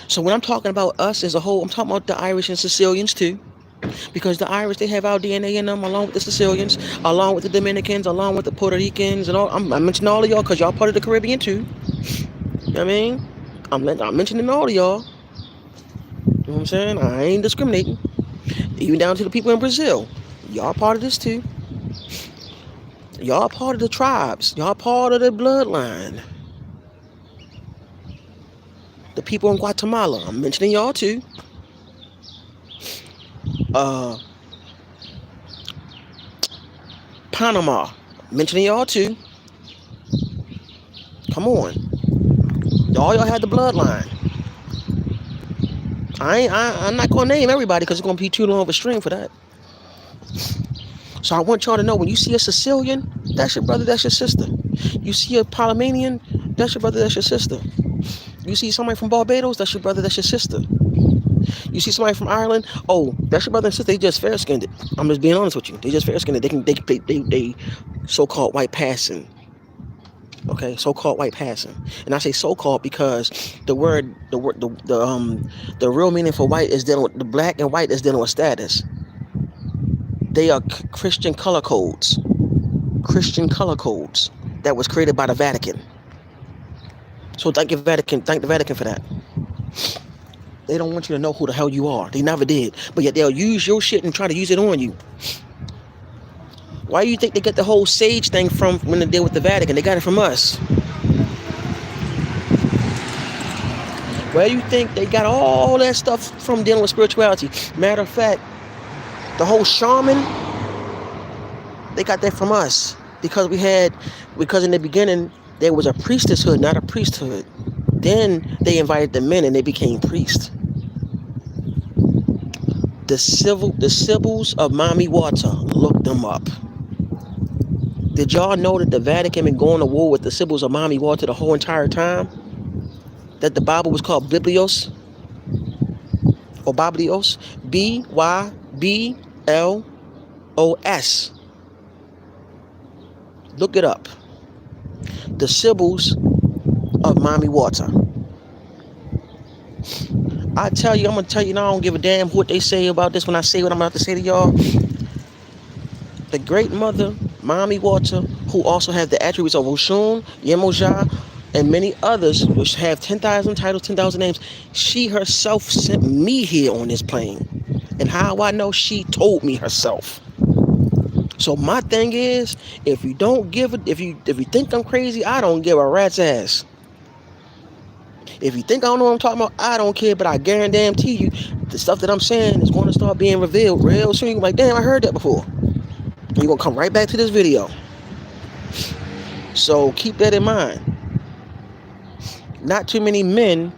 So when I'm talking about us as a whole, I'm talking about the Irish and Sicilians too. Because the Irish, they have our DNA in them, along with the Sicilians, along with the Dominicans, along with the Puerto Ricans, and all. I mentioned all of y'all because y'all part of the Caribbean too. You know what I mean? I'm mentioning all of y'all. You know what I'm saying? I ain't discriminating. Even down to the people in Brazil. Y'all part of this too. Y'all part of the tribes. Y'all part of the bloodline. The people in Guatemala, I'm mentioning y'all too. Panama, mentioning y'all too. Come on. All y'all had the bloodline. I'm not gonna name everybody because it's gonna be too long of a stream for that. So I want y'all to know, when you see a Sicilian, that's your brother, that's your sister. You see a Panamanian, that's your brother, that's your sister. You see somebody from Barbados, that's your brother, that's your sister. You see somebody from Ireland, oh, that's your brother and sister. They just fair-skinned it. I'm just being honest with you. They just fair-skinned it. They so-called white passing. Okay, so-called white passing. And I say so-called because the real meaning for white is dealing with the black, and white is dealing with status. They are Christian color codes. Christian color codes that was created by the Vatican. So thank the Vatican for that. They don't want you to know who the hell you are. They never did. But yet they'll use your shit and try to use it on you. Why do you think they get the whole sage thing from when they deal with the Vatican? They got it from us. Where do you think they got all that stuff from dealing with spirituality? Matter of fact, the whole shaman, they got that from us. Because in the beginning, there was a priestesshood, not a priesthood. Then they invited the men and they became priests. The Sibyls of Mami Water, look them up. Did y'all know that the Vatican been going to war with the Sibyls of Mami Water the whole entire time? That the Bible was called Biblios? Or Biblios? Byblos. Look it up. The Sibyls of Mami Water. I'm gonna tell you now, I don't give a damn what they say about this when I say what I'm about to say to y'all. The great mother Mami Water, who also have the attributes of Oshun, Yemoja, and many others, which have 10,000 titles, 10,000 names, she herself sent me here on this plane. And how I know? She told me herself. So my thing is, if you don't give it, if you think I'm crazy, I don't give a rat's ass. If you think I don't know what I'm talking about, I don't care. But I guarantee you, the stuff that I'm saying is going to start being revealed real soon. You're like, damn, I heard that before. And you're gonna come right back to this video. So keep that in mind. Not too many men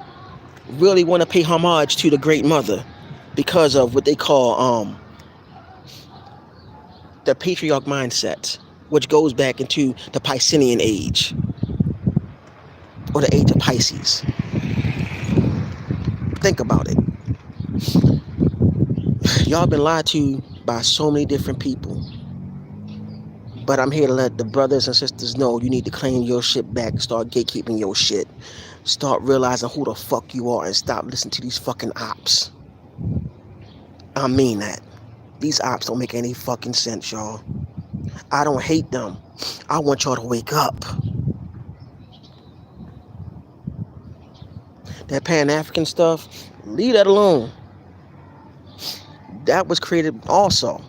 really want to pay homage to the Great Mother because of what they call the patriarch mindset, which goes back into the Piscean age or the age of Pisces. Think about it. Y'all been lied to by so many different people. But I'm here to let the brothers and sisters know you need to claim your shit back. Start gatekeeping your shit. Start realizing who the fuck you are and stop listening to these fucking ops. I mean that. These ops don't make any fucking sense, y'all. I don't hate them. I want y'all to wake up. That Pan-African stuff, leave that alone. That was created also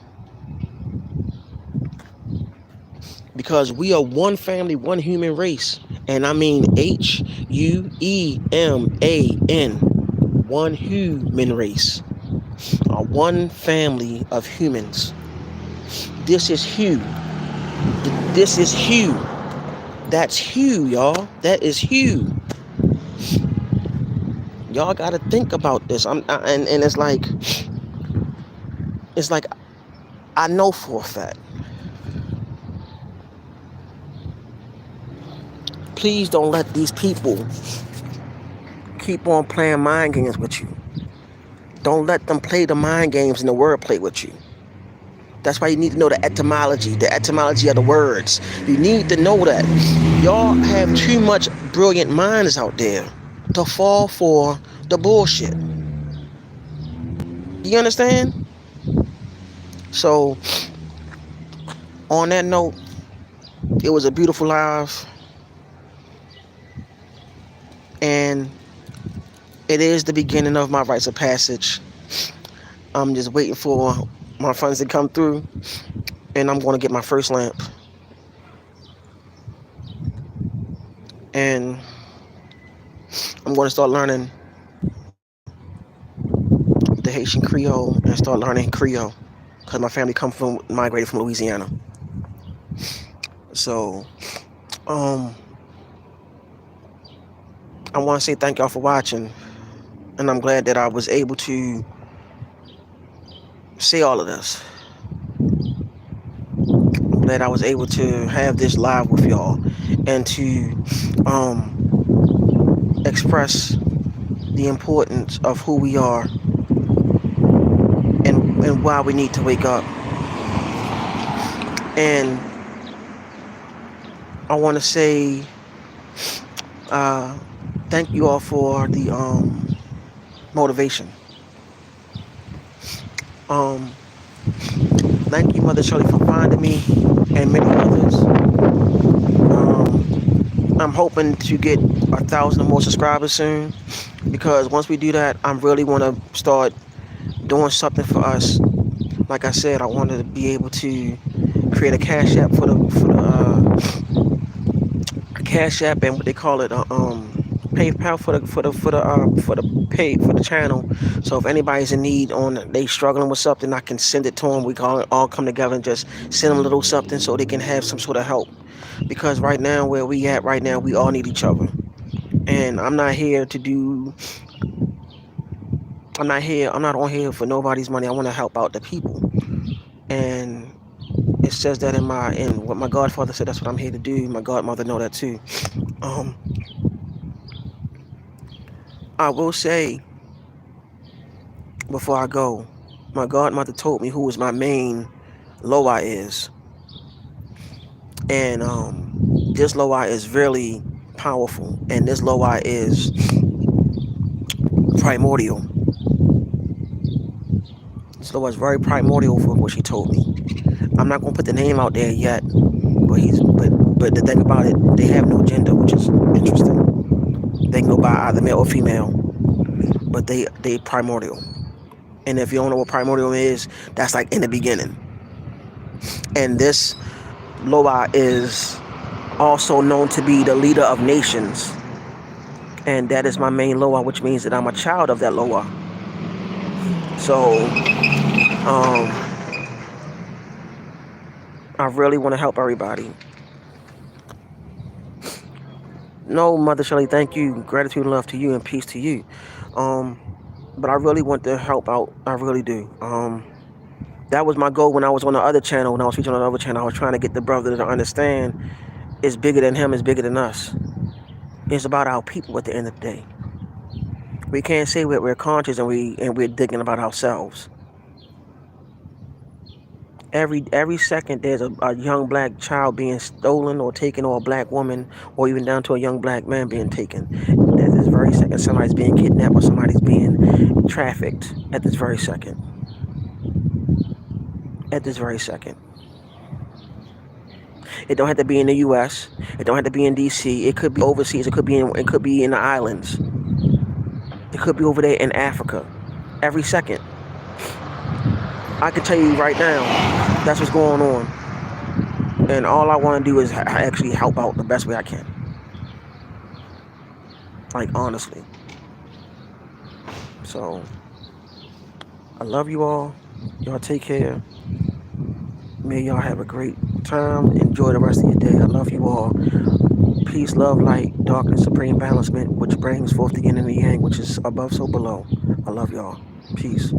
because we are one family, one human race. And I mean Hueman. One human race. One family of humans. This is Hugh. This is Hugh. That's Hugh, y'all. That is Hugh. Y'all gotta think about this. And it's like I know for a fact. Please don't let these people keep on playing mind games with you. Don't let them play the mind games and the wordplay with you. That's why you need to know the etymology of the words. You need to know that. Y'all have too much brilliant minds out there to fall for the bullshit. You understand? So, on that note, it was a beautiful live. And it is the beginning of my rites of passage. I'm just waiting for my funds to come through. And I'm going to get my first lamp. And I'm going to start learning the Haitian Creole and start learning Creole. Because my family migrated from Louisiana. So, I want to say thank y'all for watching. And I'm glad that I was able to say all of this. I'm glad I was able to have this live with y'all and to express the importance of who we are and why we need to wake up. And I want to say thank you all for the motivation. Thank you, Mother Shirley, for finding me and many others. I'm hoping to get 1,000 or more subscribers soon, because once we do that, I really want to start doing something for us. Like I said, I wanted to be able to create a cash app for the cash app and what they call it, PayPal for the channel. So if anybody's in need they struggling with something, I can send it to them. We can all come together and just send them a little something so they can have some sort of help. Because right now, where we at right now, we all need each other. And I'm not on here for nobody's money. I want to help out the people. And it says that in what my godfather said, that's what I'm here to do. My godmother know that too. I will say, before I go, my godmother told me who was my main Loa is. And this Loa is really powerful. And this Loa is primordial. This Loa is very primordial for what she told me. I'm not gonna put the name out there yet, but the thing about it, they have no gender, which is interesting. They can go by either male or female, but they primordial. And if you don't know what primordial is, that's like in the beginning. And this Loa is also known to be the leader of nations. And that is my main Loa, which means that I'm a child of that Loa. So I really want to help everybody. No, Mother Shelley, thank you. Gratitude and love to you and peace to you. Um, but I really want to help out. I really do. That was my goal when I was on the other channel. When I was featuring on the other channel, I was trying to get the brother to understand it's bigger than him, it's bigger than us. It's about our people at the end of the day. We can't say we're conscious and we're thinking about ourselves. Every second there's a young black child being stolen or taken, or a black woman, or even down to a young black man being taken. At this very second somebody's being kidnapped or somebody's being trafficked. At this very second. At this very second. It don't have to be in the US. It don't have to be in DC. It could be overseas. It could be in the islands. It could be over there in Africa. Every second. I can tell you right now, that's what's going on. And all I want to do is actually help out the best way I can. Like, honestly. So, I love you all. Y'all take care. May y'all have a great time. Enjoy the rest of your day. I love you all. Peace, love, light, darkness, supreme balancement, which brings forth the yin and the yang, which is above, so below. I love y'all. Peace.